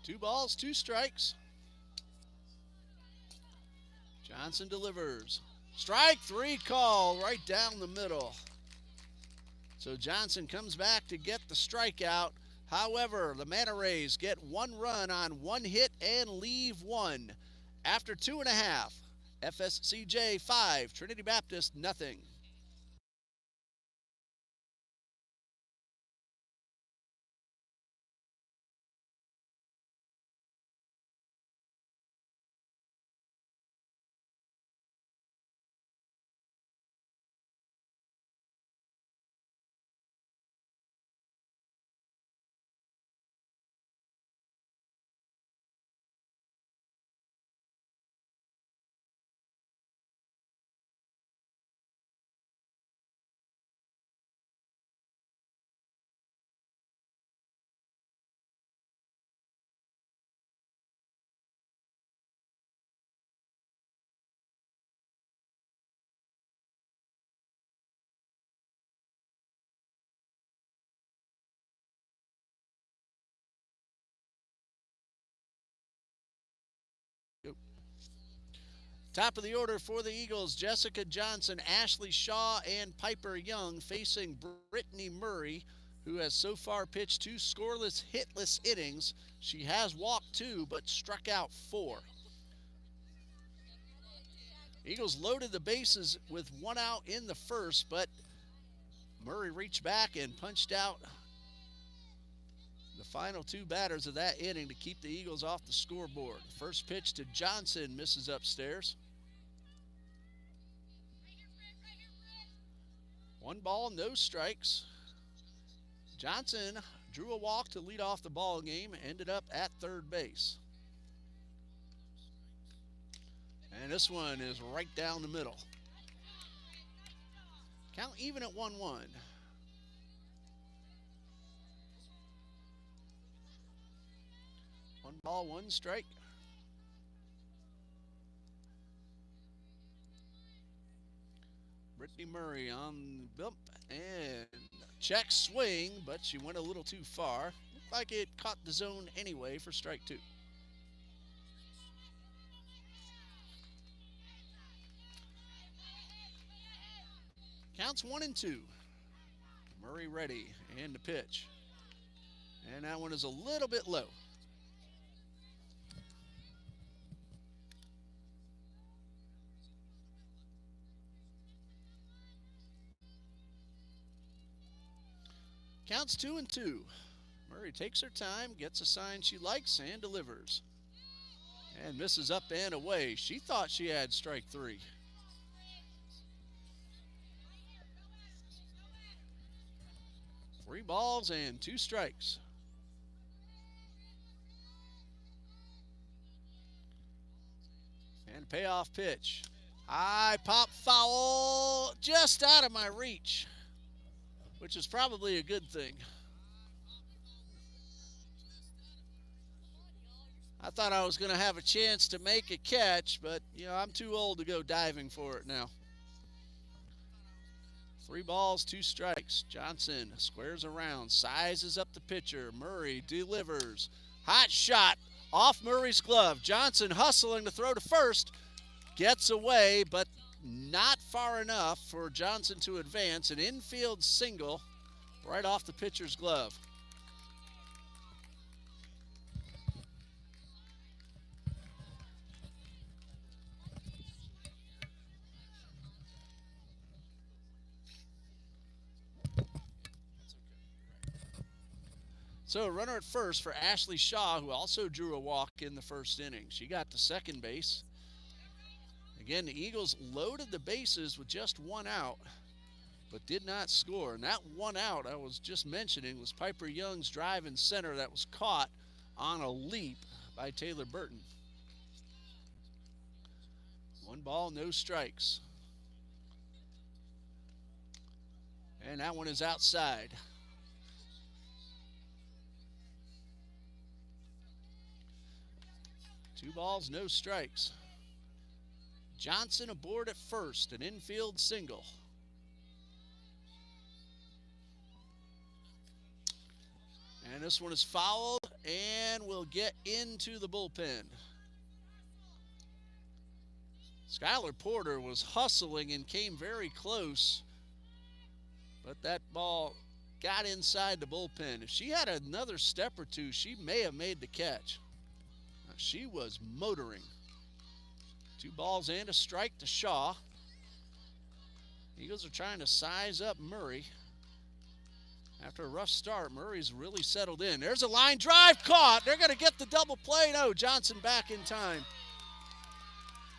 Two balls, 2 strikes. Johnson delivers. Strike 3 call right down the middle. So Johnson comes back to get the strikeout. However, the Manta Rays get 1 run on 1 hit and leave 1. After 2.5, FSCJ 5, Trinity Baptist nothing. Top of the order for the Eagles, Jessica Johnson, Ashley Shaw, and Piper Young facing Brittany Murray, who has so far pitched 2 scoreless, hitless innings. She has walked 2, but struck out 4. Eagles loaded the bases with 1 out in the first, but Murray reached back and punched out the final 2 batters of that inning to keep the Eagles off the scoreboard. First pitch to Johnson misses upstairs. 1 ball, no strikes. Johnson drew a walk to lead off the ball game, ended up at third base. And this one is right down the middle. Count even at 1-1. 1 ball, 1 strike. Brittany Murray on the bump and check swing, but she went a little too far. Looked like it caught the zone anyway for strike 2. Counts 1-2. Murray ready, and the pitch. And that one is a little bit low. Counts 2-2. Murray takes her time, gets a sign she likes, and delivers. And misses up and away. She thought she had strike 3. Three balls and 2 strikes. And payoff pitch. High pop foul, just out of my reach, which is probably a good thing. I thought I was going to have a chance to make a catch, but, I'm too old to go diving for it now. 3 balls, 2 strikes. Johnson squares around, sizes up the pitcher. Murray delivers. Hot shot off Murray's glove. Johnson hustling to throw to first. Gets away, but not far enough for Johnson to advance. An infield single right off the pitcher's glove. So a runner at first for Ashley Shaw, who also drew a walk in the first inning. She got to second base. Again, the Eagles loaded the bases with just 1 out, but did not score. And that 1 out I was just mentioning was Piper Young's drive in center that was caught on a leap by Taylor Burton. 1 ball, no strikes. And that one is outside. Two balls, no strikes. Johnson aboard at first, an infield single. And this one is fouled and will get into the bullpen. Skylar Porter was hustling and came very close, but that ball got inside the bullpen. If she had another step or two, she may have made the catch. She was motoring. 2 balls and a strike to Shaw. Eagles are trying to size up Murray. After a rough start, Murray's really settled in. There's a line drive caught. They're going to get the double play. No, Johnson back in time.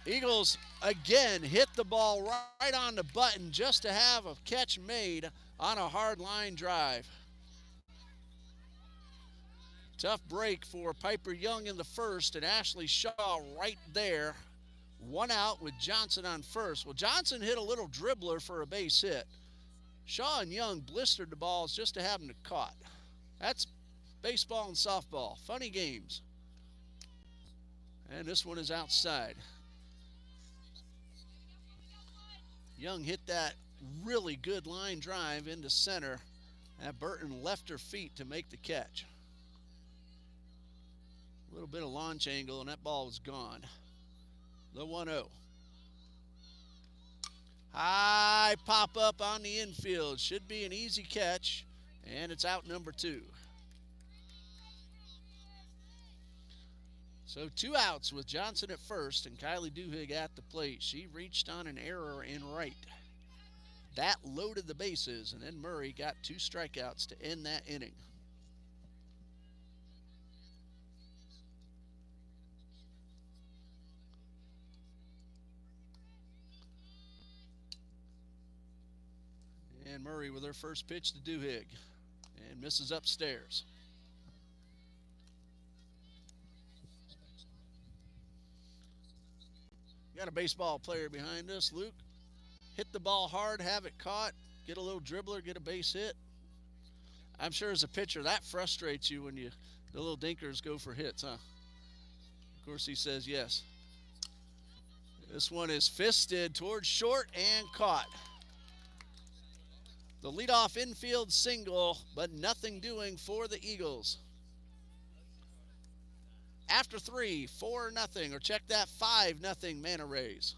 Eagles again hit the ball right on the button just to have a catch made on a hard line drive. Tough break for Piper Young in the first, and Ashley Shaw right there. 1 out with Johnson on first. Well, Johnson hit a little dribbler for a base hit. Shaw and Young blistered the balls just to have them caught. That's baseball and softball. Funny games. And this one is outside. Young hit that really good line drive into center, and Burton left her feet to make the catch. A little bit of launch angle, and that ball was gone. The 1-0. High pop up on the infield. Should be an easy catch, and it's out number 2. So 2 outs with Johnson at first and Kylie Duhigg at the plate. She reached on an error in right. That loaded the bases, and then Murray got 2 strikeouts to end that inning. And Murray with her first pitch to Duhigg, and misses upstairs. Got a baseball player behind us, Luke. Hit the ball hard, have it caught, get a little dribbler, get a base hit. I'm sure as a pitcher that frustrates you when the little dinkers go for hits, huh? Of course he says yes. This one is fisted towards short and caught. The leadoff infield single, but nothing doing for the Eagles. After 3, 4-0, or check that 5-0 Manta Rays.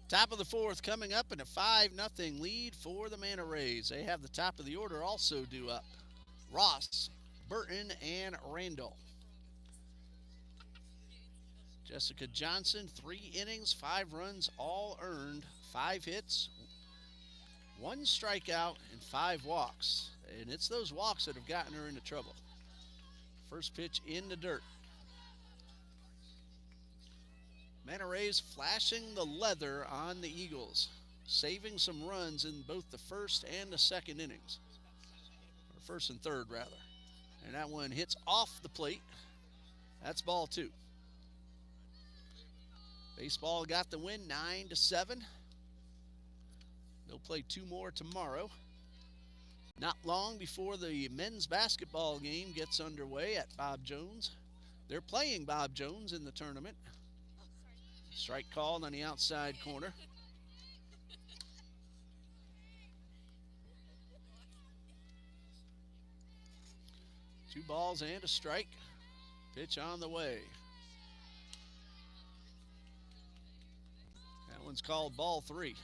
Top of the fourth coming up in a 5-0 lead for the Manta Rays. They have the top of the order also due up. Ross, Burton, and Randall. Jessica Johnson, 3 innings, 5 runs, all earned, 5 hits, 1 strikeout, and 5 walks. And it's those walks that have gotten her into trouble. First pitch in the dirt. Manta Rays flashing the leather on the Eagles, saving some runs in both the first and the second innings. Or first and third, rather. And that one hits off the plate. That's ball 2. Baseball got the win 9-7. They'll play 2 more tomorrow. Not long before the men's basketball game gets underway at Bob Jones. They're playing Bob Jones in the tournament. Strike called on the outside corner. Two balls and a strike. Pitch on the way. That one's called ball 3.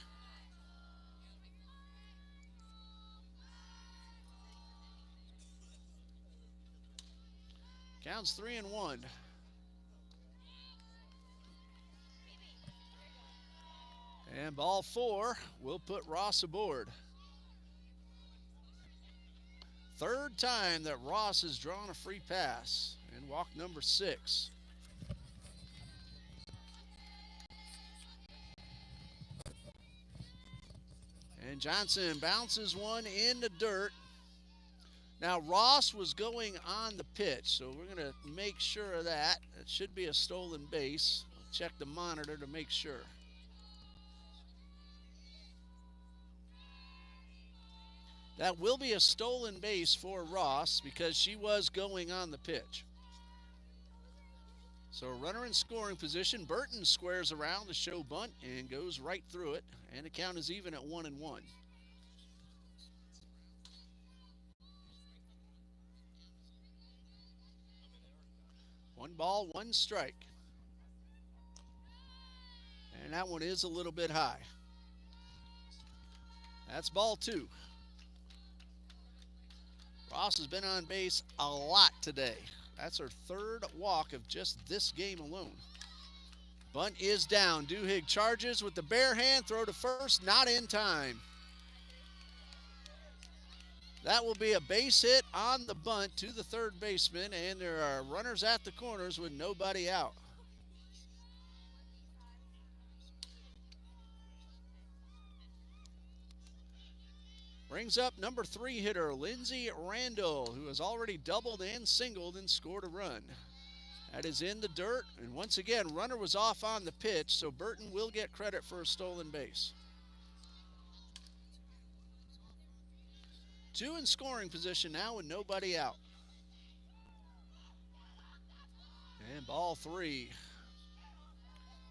Counts 3-1. And ball 4 will put Ross aboard. Third time that Ross has drawn a free pass and walk number 6. And Johnson bounces one in the dirt. Now Ross was going on the pitch, so we're going to make sure of that. It should be a stolen base. I'll check the monitor to make sure. That will be a stolen base for Ross because she was going on the pitch. So a runner in scoring position. Burton squares around to show bunt and goes right through it. And the count is even at 1-1. 1 ball, 1 strike. And that one is a little bit high. That's ball 2. Ross has been on base a lot today. That's her 3rd walk of just this game alone. Bunt is down. Duhigg charges with the bare hand. Throw to first. Not in time. That will be a base hit on the bunt to the third baseman, and there are runners at the corners with nobody out. Brings up number 3 hitter, Lindsey Randall, who has already doubled and singled and scored a run. That is in the dirt, and once again, runner was off on the pitch, so Burton will get credit for a stolen base. 2 in scoring position now with nobody out. And ball 3.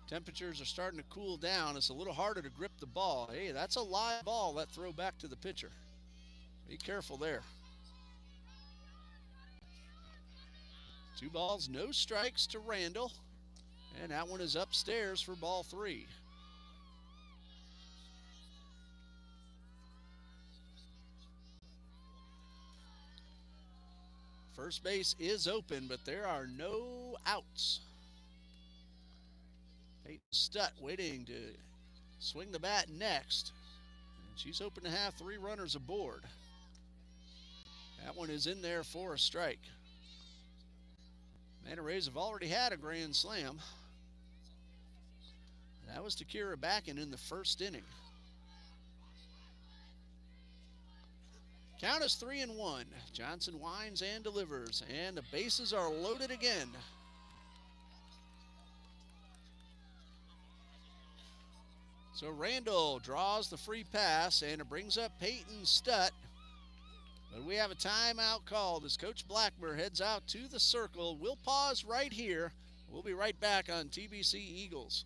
Temperatures are starting to cool down. It's a little harder to grip the ball. Hey, that's a live ball. That throw back to the pitcher. Be careful there. 2 balls, no strikes to Randall. And that one is upstairs for ball 3. First base is open, but there are no outs. Peyton Stutt waiting to swing the bat next. And she's hoping to have 3 runners aboard. That one is in there for a strike. Manta Rays have already had a grand slam. That was to Kira Backen in the first inning. Count is 3-1. Johnson winds and delivers, and the bases are loaded again. So Randall draws the free pass, and it brings up Peyton Stutt. But we have a timeout called as Coach Blackmer heads out to the circle. We'll pause right here. We'll be right back on TBC Eagles.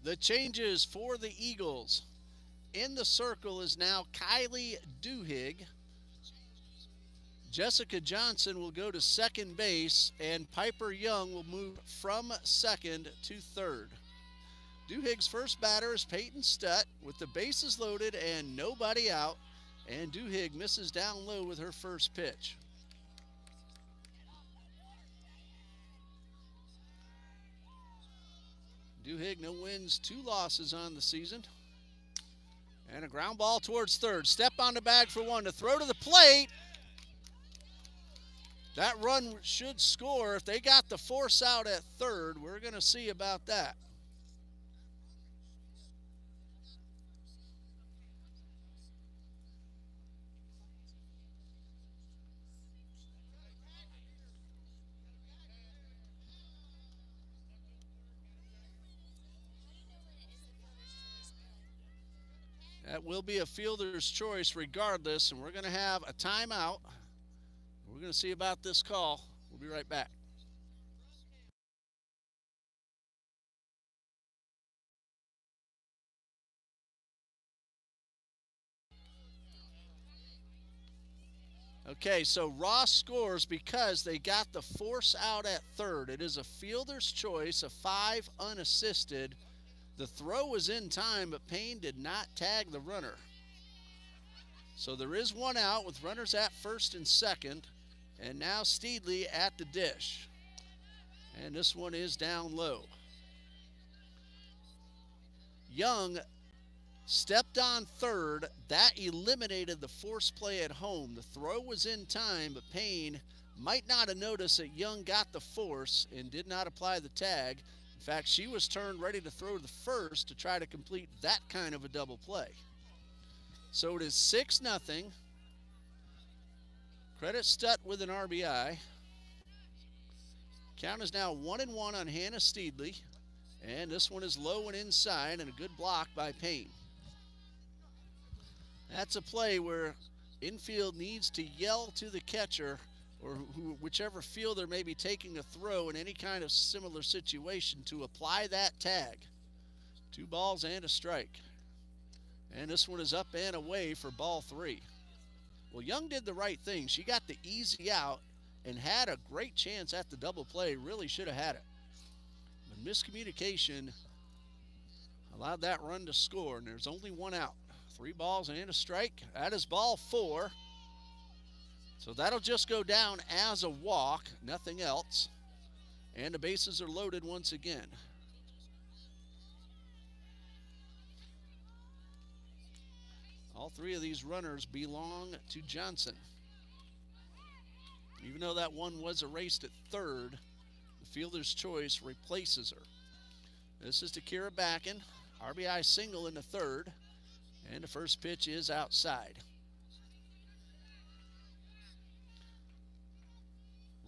The changes for the Eagles. In the circle is now Kylie Duhigg. Jessica Johnson will go to second base, and Piper Young will move from second to third. Duhigg's first batter is Peyton Stutt with the bases loaded and nobody out, and Duhigg misses down low with her first pitch. Duhigg, no wins, 2 losses on the season. And a ground ball towards third. Step on the bag for one to throw to the plate. That run should score. If they got the force out at third, we're going to see about that. That will be a fielder's choice regardless, and we're going to have a timeout. We're going to see about this call. We'll be right back. Okay, so Ross scores because they got the force out at third. It is a fielder's choice, a 5 unassisted. The throw was in time, but Payne did not tag the runner. So there is one out with runners at first and second. And now Steedley at the dish. And this one is down low. Young stepped on third. That eliminated the force play at home. The throw was in time, but Payne might not have noticed that Young got the force and did not apply the tag. In fact, she was turned ready to throw the first to try to complete that kind of a double play. So it is 6-0. Credit Stutt with an RBI. Count is now 1-1 on Hannah Steedley. And this one is low and inside, and a good block by Payne. That's a play where infield needs to yell to the catcher, or whichever fielder may be taking a throw in any kind of similar situation, to apply that tag. 2 balls and a strike. And this one is up and away for ball 3. Well, Young did the right thing. She got the easy out and had a great chance at the double play. Really should have had it. But miscommunication allowed that run to score, and there's only one out. 3 balls and a strike. That is ball 4. So that'll just go down as a walk, nothing else. And the bases are loaded once again. All 3 of these runners belong to Johnson. Even though that one was erased at third, the fielder's choice replaces her. This is to Kira Backen. RBI single in the third. And the first pitch is outside.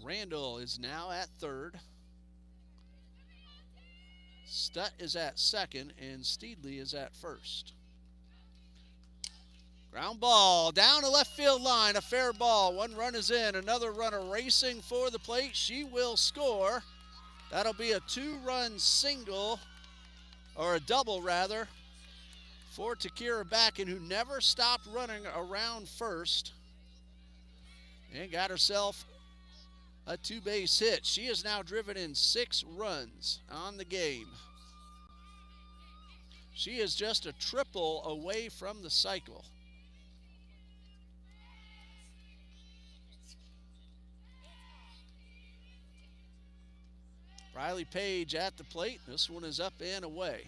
Randall is now at third. Stutt is at second, and Steedley is at first. Ground ball down the left field line, a fair ball. 1 run is in, another runner racing for the plate. She will score. That'll be a 2-run single, or a double rather, for Takira Backen, who never stopped running around first and got herself a 2-base hit. She has now driven in 6 runs on the game. She is just a triple away from the cycle. Riley Page at the plate. This one is up and away.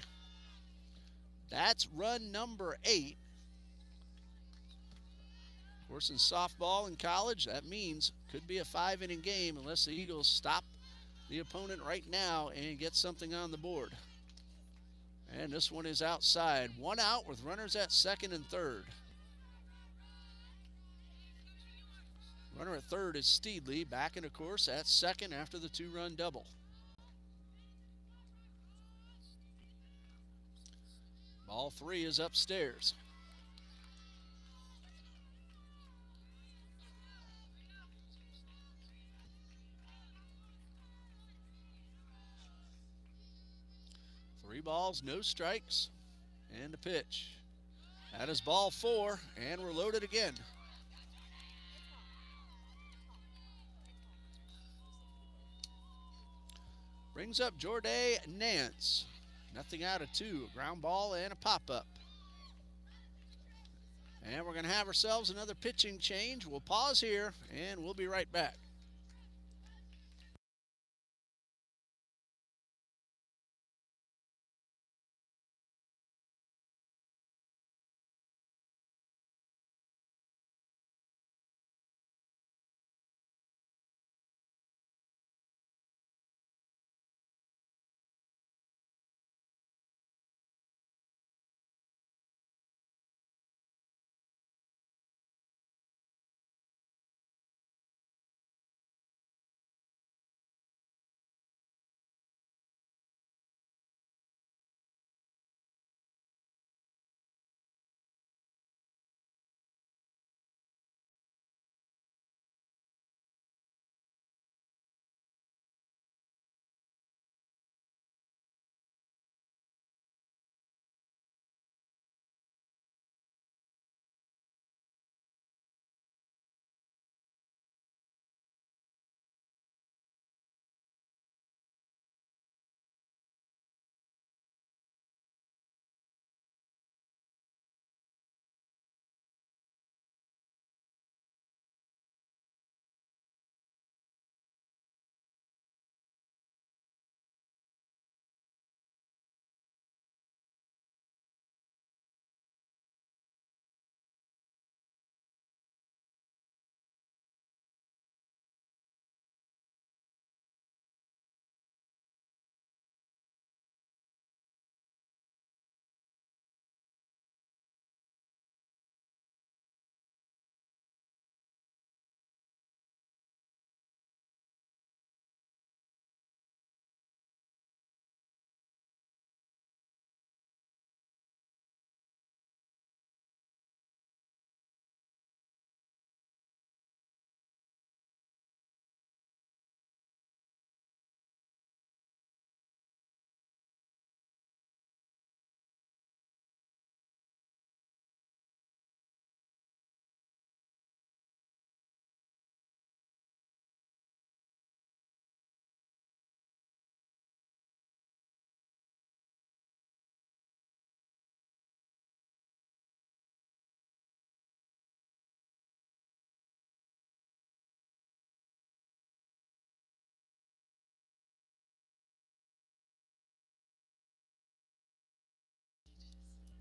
That's run number 8. Of course, in softball in college, that means could be a 5-inning game unless the Eagles stop the opponent right now and get something on the board. And this one is outside. 1 out with runners at second and third. Runner at third is Steedley. Backen, of course, at second after the 2-run double. Ball 3 is upstairs. 3 balls, no strikes, and a pitch. That is ball 4, and we're loaded again. Brings up Jorday Nance. Nothing out of 2. A ground ball and a pop-up. And we're going to have ourselves another pitching change. We'll pause here, and we'll be right back.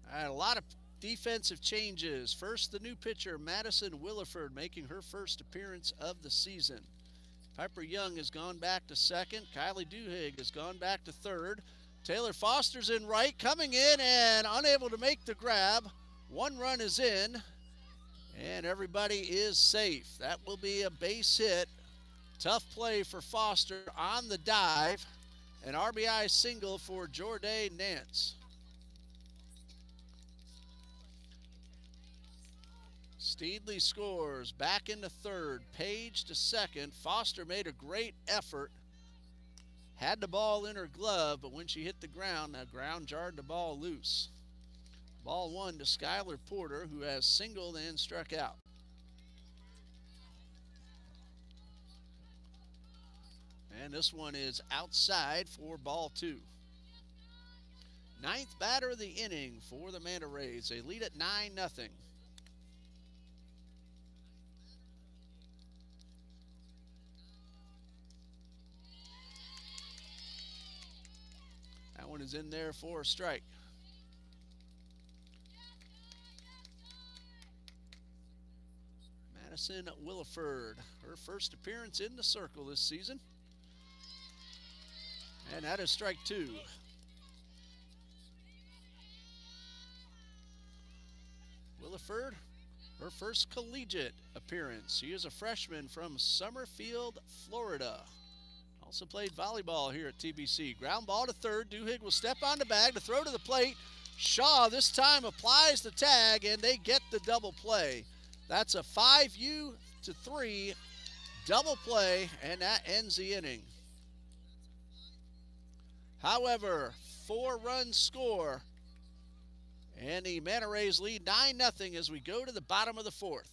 All right, a lot of defensive changes. First, the new pitcher, Madison Williford, making her first appearance of the season. Piper Young has gone back to second. Kylie Duhigg has gone back to third. Taylor Foster's in right, coming in and unable to make the grab. 1 run is in, and everybody is safe. That will be a base hit. Tough play for Foster on the dive. An RBI single for Jorday Nance. Steedley scores, back into third, Page to second. Foster made a great effort. Had the ball in her glove, but when she hit the ground jarred the ball loose. Ball 1 to Skylar Porter, who has singled and struck out. And this one is outside for ball 2. 9th batter of the inning for the Manta Rays. They lead at 9-0. That one is in there for a strike. Madison Williford, her first appearance in the circle this season. And that is strike 2. Williford, her first collegiate appearance. She is a freshman from Summerfield, Florida. Also played volleyball here at TBC. Ground ball to third. Duhigg will step on the bag to throw to the plate. Shaw this time applies the tag, and they get the double play. That's a 5-3 double play, and that ends the inning. However, 4-run score. And the Manta Rays lead 9-0 as we go to the bottom of the 4th.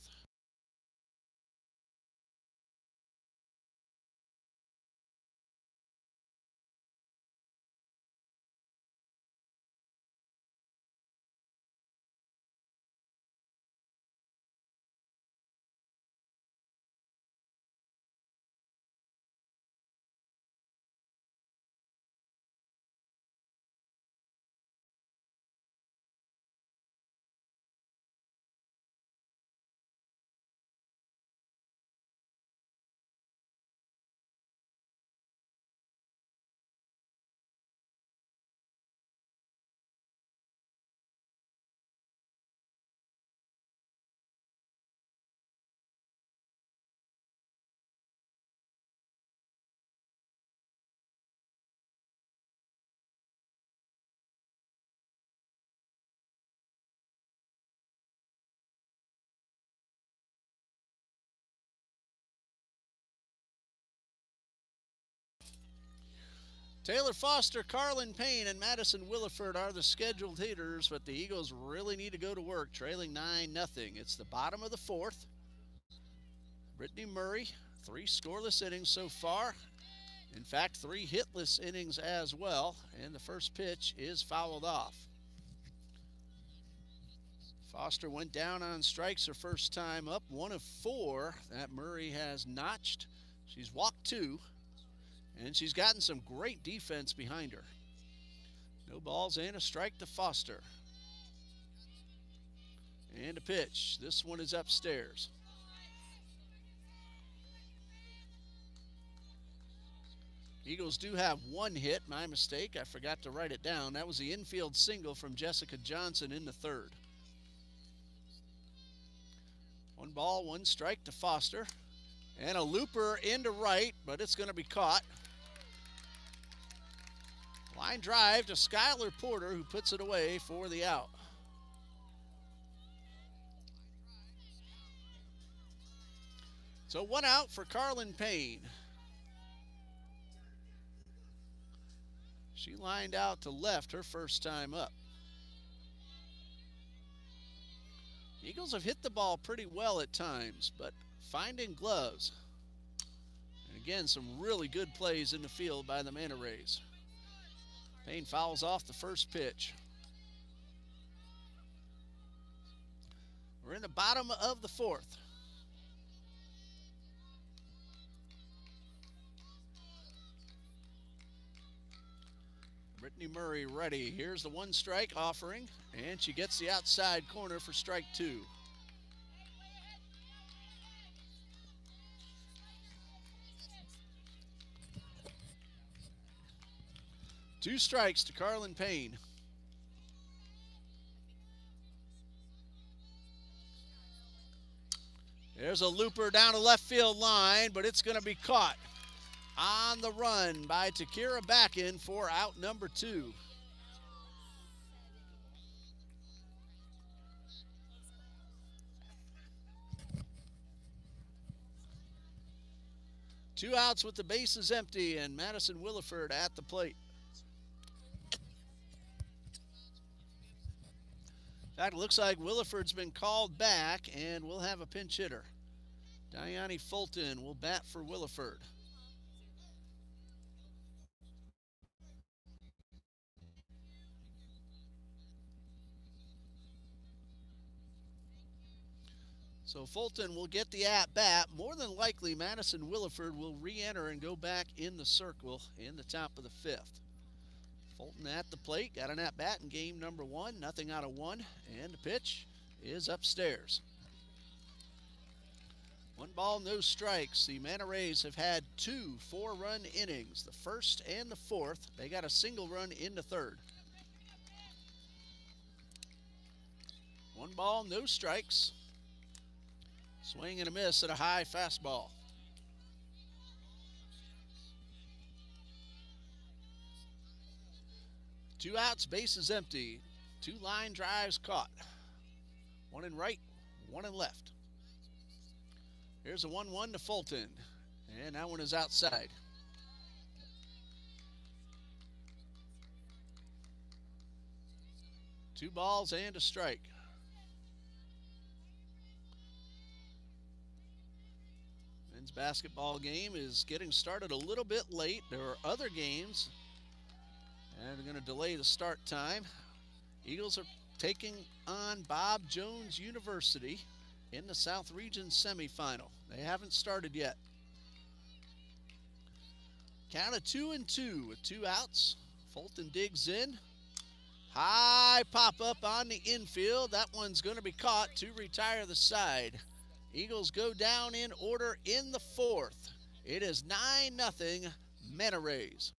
Taylor Foster, Carlin Payne, and Madison Williford are the scheduled hitters, but the Eagles really need to go to work, trailing 9-0. It's the bottom of the 4th. Brittany Murray, 3 scoreless innings so far. In fact, 3 hitless innings as well, and the first pitch is fouled off. Foster went down on strikes her first time up, 1 of 4 that Murray has notched. She's walked 2. And she's gotten some great defense behind her. No balls and a strike to Foster. And a pitch. This one is upstairs. Eagles do have 1 hit. My mistake. I forgot to write it down. That was the infield single from Jessica Johnson in the 3rd. 1 ball, 1 strike to Foster. And a looper into right, but it's going to be caught. Line drive to Skylar Porter, who puts it away for the out. So 1 out for Carlin Payne. She lined out to left her first time up. Eagles have hit the ball pretty well at times, but finding gloves. And again, some really good plays in the field by the Manta Rays. Payne fouls off the first pitch. We're in the bottom of the 4th. Brittany Murray ready. Here's the 1 strike offering, and she gets the outside corner for strike 2. Two strikes to Carlin Payne. There's a looper down the left field line, but it's going to be caught on the run by Takira Backin for out number 2. Two outs with the bases empty, and Madison Williford at the plate. In fact, it looks like Williford's been called back, and we'll have a pinch hitter. Diane Fulton will bat for Williford. So Fulton will get the at-bat. More than likely, Madison Williford will re-enter and go back in the circle in the top of the 5th. Fulton at the plate, got an at-bat in game number 1, nothing out of 1, and the pitch is upstairs. 1 ball, no strikes. The Manta Rays have had 2 4-run innings, the first and the 4th. They got a single run in the 3rd. 1 ball, no strikes. Swing and a miss at a high fastball. Two outs, bases empty. 2 line drives caught. 1 in right, 1 in left. Here's a 1-1 to Fulton, and that one is outside. 2 balls and a strike. Men's basketball game is getting started a little bit late. There are other games, and they're going to delay the start time. Eagles are taking on Bob Jones University in the South Region semifinal. They haven't started yet. Count of 2-2 with 2 outs. Fulton digs in. High pop up on the infield. That one's going to be caught to retire the side. Eagles go down in order in the 4th. It is 9-0 Manta Rays.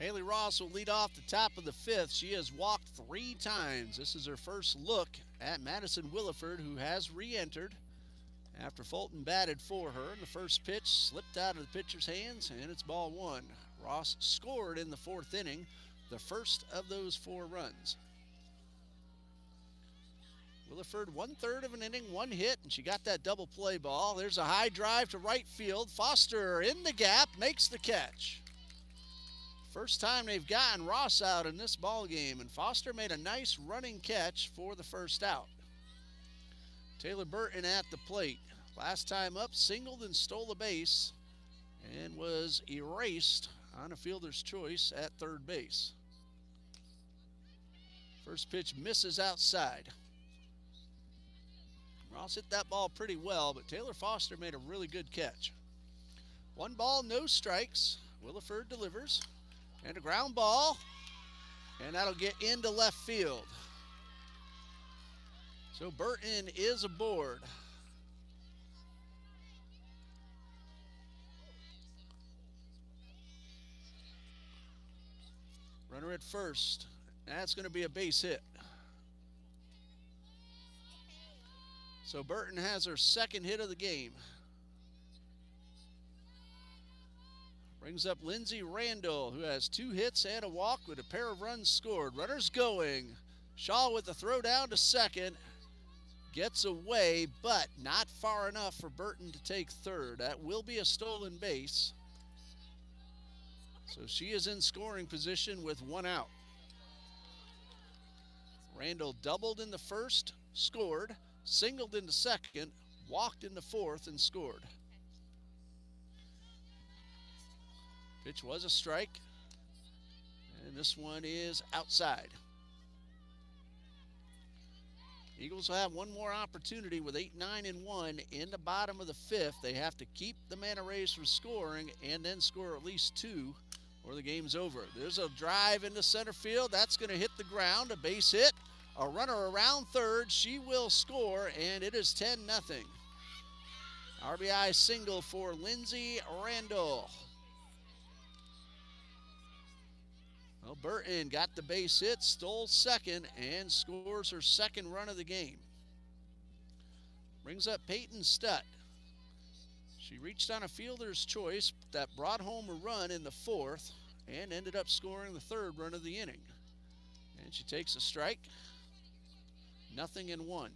Haley Ross will lead off the top of the 5th. She has walked 3 times. This is her first look at Madison Williford, who has re-entered after Fulton batted for her. And the first pitch slipped out of the pitcher's hands, and it's ball 1. Ross scored in the 4th inning, the first of those 4 runs. Williford 1/3 of an inning, 1 hit, and she got that double play ball. There's a high drive to right field. Foster in the gap, makes the catch. First time they've gotten Ross out in this ball game, and Foster made a nice running catch for the first out. Taylor Burton at the plate. Last time up, singled and stole a base and was erased on a fielder's choice at 3rd base. First pitch misses outside. Ross hit that ball pretty well, but Taylor Foster made a really good catch. 1 ball, no strikes. Williford delivers. And a ground ball, and that'll get into left field. So Burton is aboard. Runner at first. That's going to be a base hit. So Burton has her 2nd hit of the game. Brings up Lindsay Randall, who has 2 hits and a walk with a pair of runs scored. Runners going. Shaw with the throw down to 2nd. Gets away, but not far enough for Burton to take 3rd. That will be a stolen base. So she is in scoring position with 1 out. Randall doubled in the 1st, scored, singled in the 2nd, walked in the 4th, and scored. Pitch was a strike, and this one is outside. Eagles will have one more opportunity with 8-9-1 in the bottom of the 5th. They have to keep the Manta Rays from scoring and then score at least 2 or the game's over. There's a drive into center field. That's going to hit the ground, a base hit. A runner around 3rd. She will score, and it is 10-0. RBI single for Lindsay Randall. Well, Burton got the base hit, stole 2nd, and scores her 2nd run of the game. Brings up Peyton Stutt. She reached on a fielder's choice that brought home a run in the 4th and ended up scoring the 3rd run of the inning. And she takes a strike. 0-1.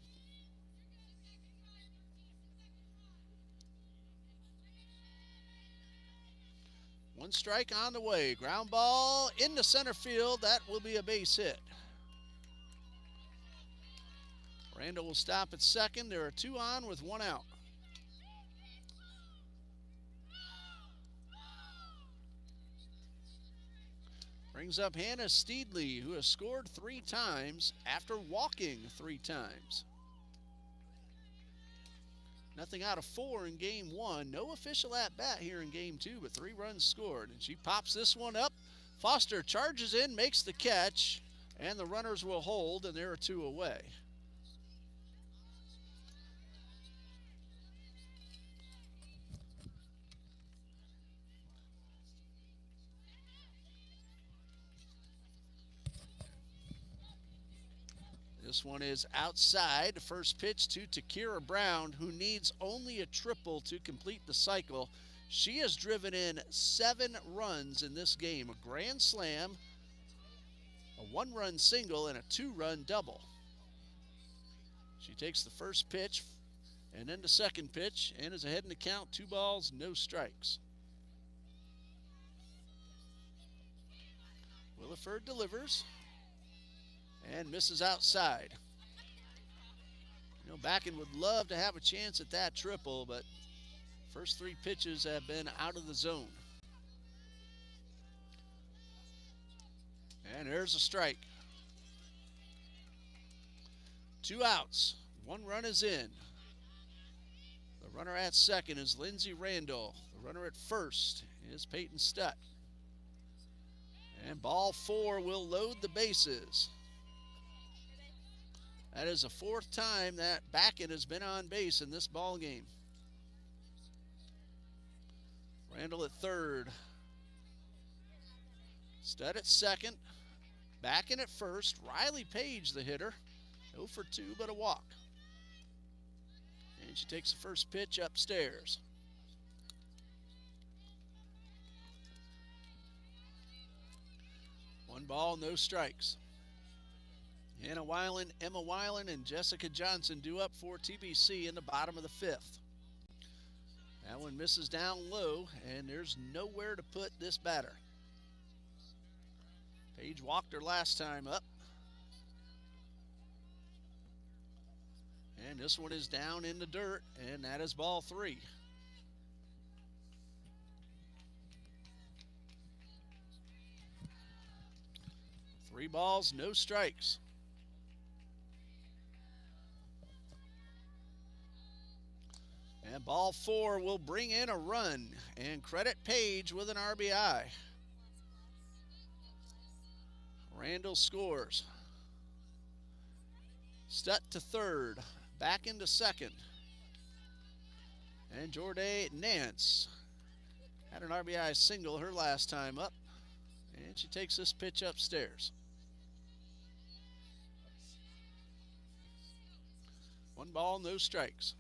One strike on the way. Ground ball into center field. That will be a base hit. Randall will stop at second. There are 2 on with 1 out. Brings up Hannah Steedley, who has scored 3 times after walking 3 times. Nothing out of 4 in game 1. No official at-bat here in game 2, but 3 runs scored. And she pops this one up. Foster charges in, makes the catch, and the runners will hold, and there are 2 away. This one is outside. The first pitch to Takira Brown, who needs only a triple to complete the cycle. She has driven in 7 runs in this game. A grand slam, a 1-run single, and a 2-run double. She takes the first pitch and then the second pitch and is ahead in the count. 2 balls, no strikes. Williford delivers and misses outside. You know, Backen would love to have a chance at that triple, but first 3 pitches have been out of the zone. And there's a strike. 2 outs. 1 run is in. The runner at second is Lindsay Randall. The runner at first is Peyton Stutt. And ball 4 will load the bases. That is the 4th time that Backen has been on base in this ball game. Randall at third. Stutt at second. Backen at first. Riley Page, the hitter. 0 for 2, but a walk. And she takes the first pitch upstairs. One ball, no strikes. Hannah Weiland, Emma Weiland, and Jessica Johnson due up for TBC in the bottom of the 5th. That one misses down low, and there's nowhere to put this batter. Page walked her last time up. And this one is down in the dirt, and that is ball 3. Three balls, no strikes. And ball 4 will bring in a run and credit Page with an RBI. Randall scores. Stutt to third, back into second. And Jorday Nance had an RBI single her last time up. And she takes this pitch upstairs. 1 ball, no strikes.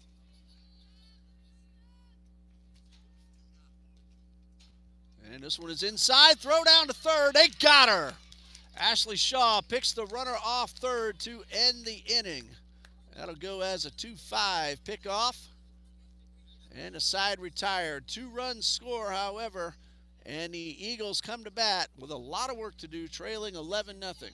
And this one is inside. Throw down to third. They got her. Ashley Shaw picks the runner off third to end the inning. That'll go as a 2-5 pickoff. And a side retired. 2-run score, however. And the Eagles come to bat with a lot of work to do, trailing 11-0.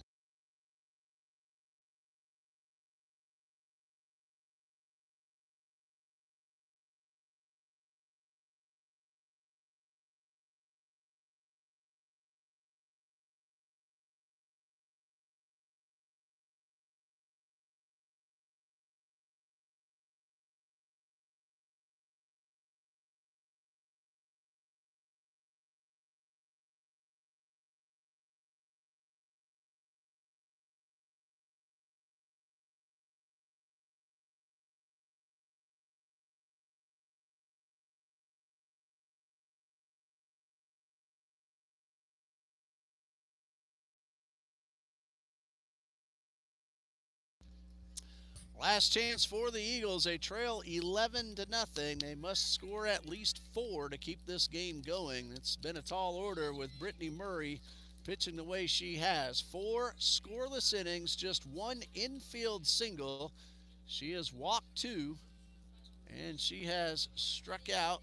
Last chance for the Eagles. They trail 11-0. They must score at least 4 to keep this game going. It's been a tall order with Brittany Murray pitching the way she has. 4 scoreless innings, just 1 infield single. She has walked 2, and she has struck out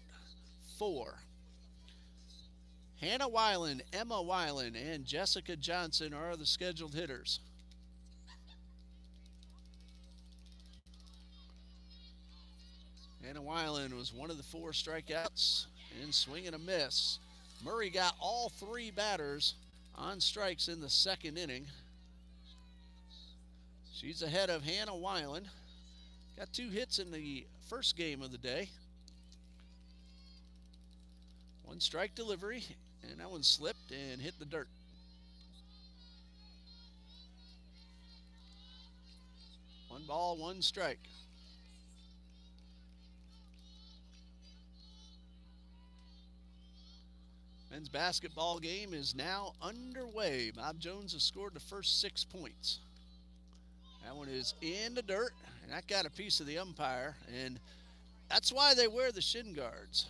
4. Hannah Weiland, Emma Weiland, and Jessica Johnson are the scheduled hitters. Hannah Weiland was one of the 4 strikeouts and swing and a miss. Murray got all 3 batters on strikes in the 2nd inning. She's ahead of Hannah Weiland. Got 2 hits in the first game of the day. 1 strike delivery, and that one slipped and hit the dirt. One ball, 1 strike. Men's basketball game is now underway. Bob Jones has scored the first 6 points. That one is in the dirt, and that got a piece of the umpire, and that's why they wear the shin guards.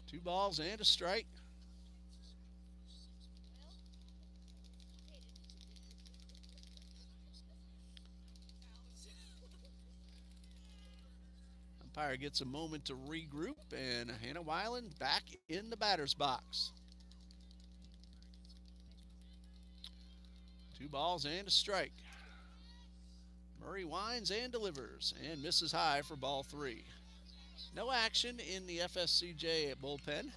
Two balls and a strike. Umpire gets a moment to regroup, and Hannah Weiland back in the batter's box. 2 balls and a strike. Murray winds and delivers and misses high for ball 3. No action in the FSCJ bullpen.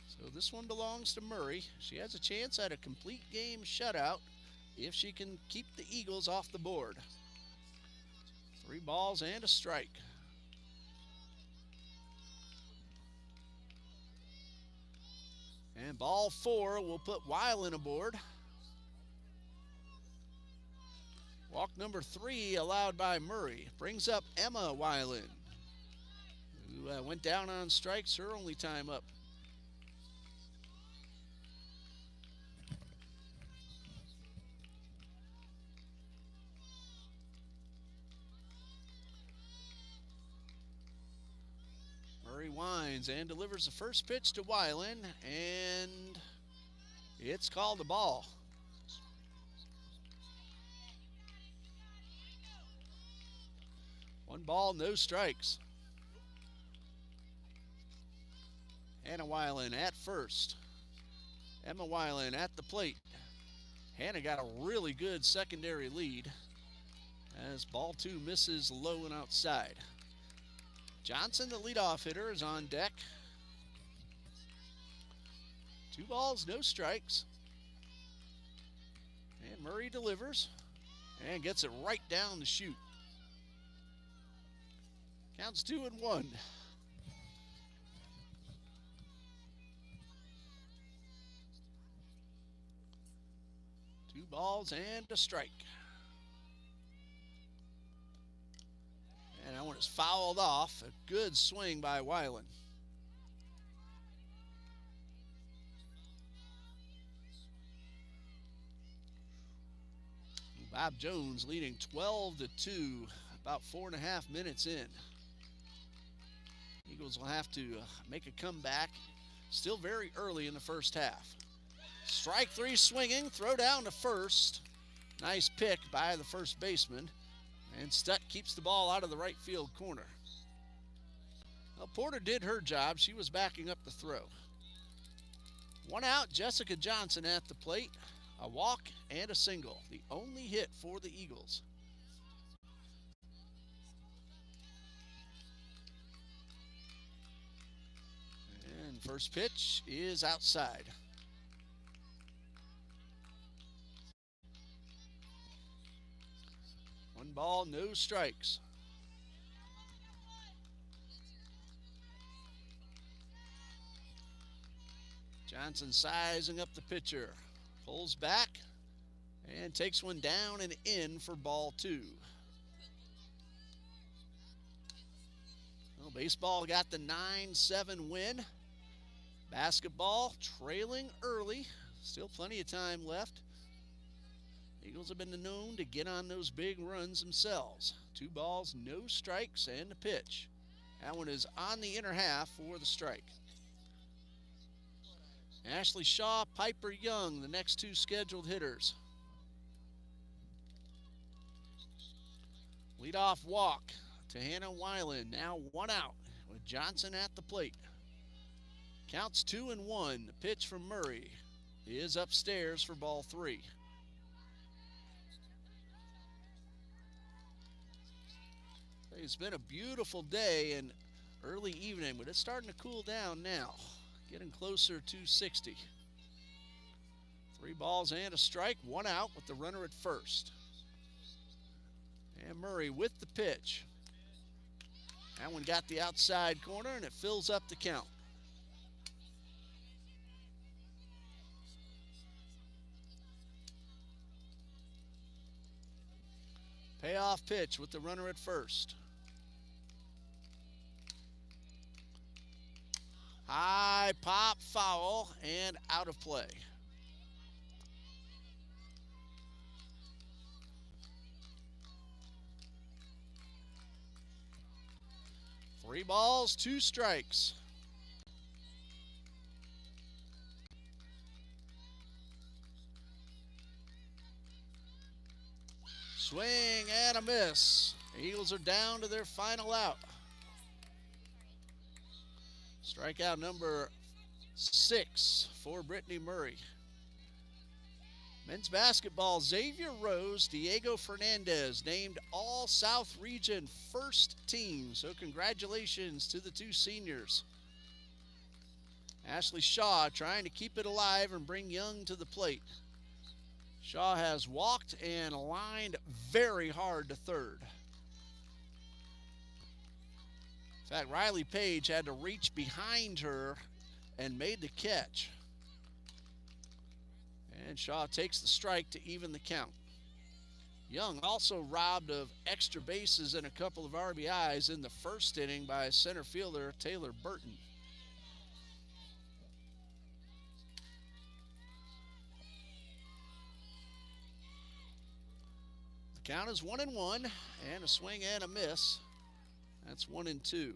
So this one belongs to Murray. She has a chance at a complete game shutout if she can keep the Eagles off the board. 3 balls and a strike. And ball 4 will put Weiland aboard. Walk number 3 allowed by Murray. Brings up Emma Weiland, who went down on strikes, her only time up. Murray winds and delivers the first pitch to Weiland, and it's called a ball. One ball, no strikes. Hannah Weiland at first. Emma Weiland at the plate. Hannah got a really good secondary lead as ball 2 misses low and outside. Johnson, the leadoff hitter, is on deck. 2 balls, no strikes. And Murray delivers and gets it right down the chute. Counts 2-1. 2 balls and a strike. And that one is fouled off. A good swing by Weiland. Bob Jones leading 12-2, about 4.5 minutes in. Eagles will have to make a comeback. Still very early in the first half. Strike 3 swinging, throw down to first. Nice pick by the first baseman. And Stutt keeps the ball out of the right field corner. Well, Porter did her job. She was backing up the throw. 1 out, Jessica Johnson at the plate. A walk and a single. The only hit for the Eagles. And first pitch is outside. One ball, no strikes. Johnson sizing up the pitcher. Pulls back and takes one down and in for ball 2. Well, baseball got the 9-7 win. Basketball trailing early. Still plenty of time left. Eagles have been known to get on those big runs themselves. 2 balls, no strikes, and the pitch. That one is on the inner half for the strike. Ashley Shaw, Piper Young, the next 2 scheduled hitters. Leadoff walk to Hannah Weiland. Now 1 out with Johnson at the plate. Counts 2-1. The pitch from Murray. is upstairs for ball 3. It's been a beautiful day and early evening, but it's starting to cool down now. Getting closer to 60. 3 balls and a strike, 1 out with the runner at first. And Murray with the pitch. That one got the outside corner and it fills up the count. Payoff pitch with the runner at first. High pop, foul, and out of play. Three balls, 2 strikes. Swing and a miss. The Eagles are down to their final out. Strikeout number 6 for Brittany Murray. Men's basketball, Xavier Rose, Diego Fernandez, named All-South Region first team. So congratulations to the 2 seniors. Ashley Shaw trying to keep it alive and bring Young to the plate. Shaw has walked and lined very hard to third. In fact, Riley Page had to reach behind her and made the catch. And Shaw takes the strike to even the count. Young also robbed of extra bases and a couple of RBIs in the first inning by center fielder Taylor Burton. The count is 1-1, and a swing and a miss. That's 1-2.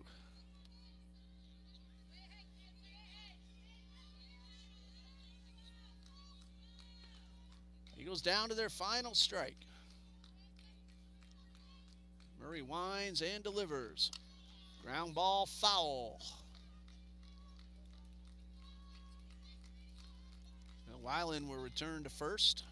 He goes down to their final strike. Murray winds and delivers. Ground ball, foul. Now Weiland will return to first.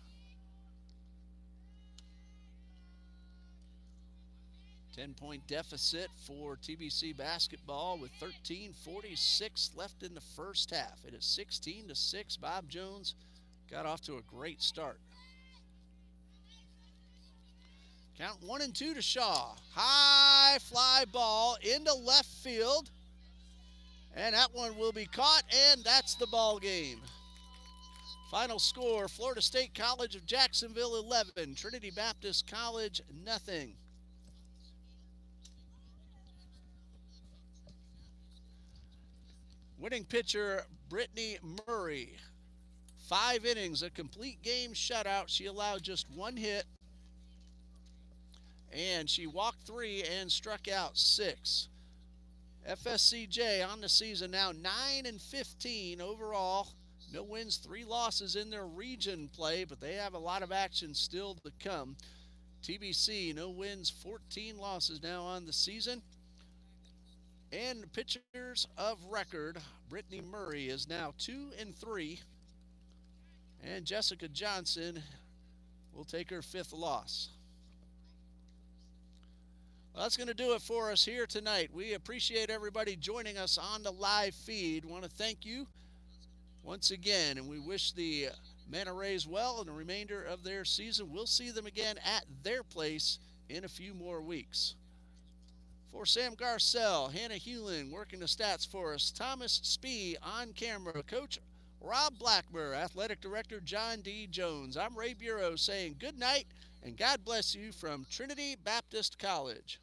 10-point deficit for TBC basketball with 13:46 left in the first half. It is 16-6. Bob Jones got off to a great start. Count 1-2 to Shaw. High fly ball into left field. And that one will be caught, and that's the ball game. Final score, Florida State College of Jacksonville 11, Trinity Baptist College nothing. Winning pitcher, Brittany Murray. 5 innings, a complete game shutout. She allowed just 1 hit. And she walked 3 and struck out 6. FSCJ on the season now 9-15 overall. No wins, 3 losses in their region play, but they have a lot of action still to come. TBC, no wins, 14 losses now on the season. And the pitchers of record, Brittany Murray is now 2-3. And Jessica Johnson will take her 5th loss. Well, that's going to do it for us here tonight. We appreciate everybody joining us on the live feed. Want to thank you once again, and we wish the Manta Rays well in the remainder of their season. We'll see them again at their place in a few more weeks. For Sam Garcelle, Hannah Hewlin working the stats for us, Thomas Spee on camera, Coach Rob Blackmer, Athletic Director John D. Jones. I'm Ray Bureau saying good night and God bless you from Trinity Baptist College.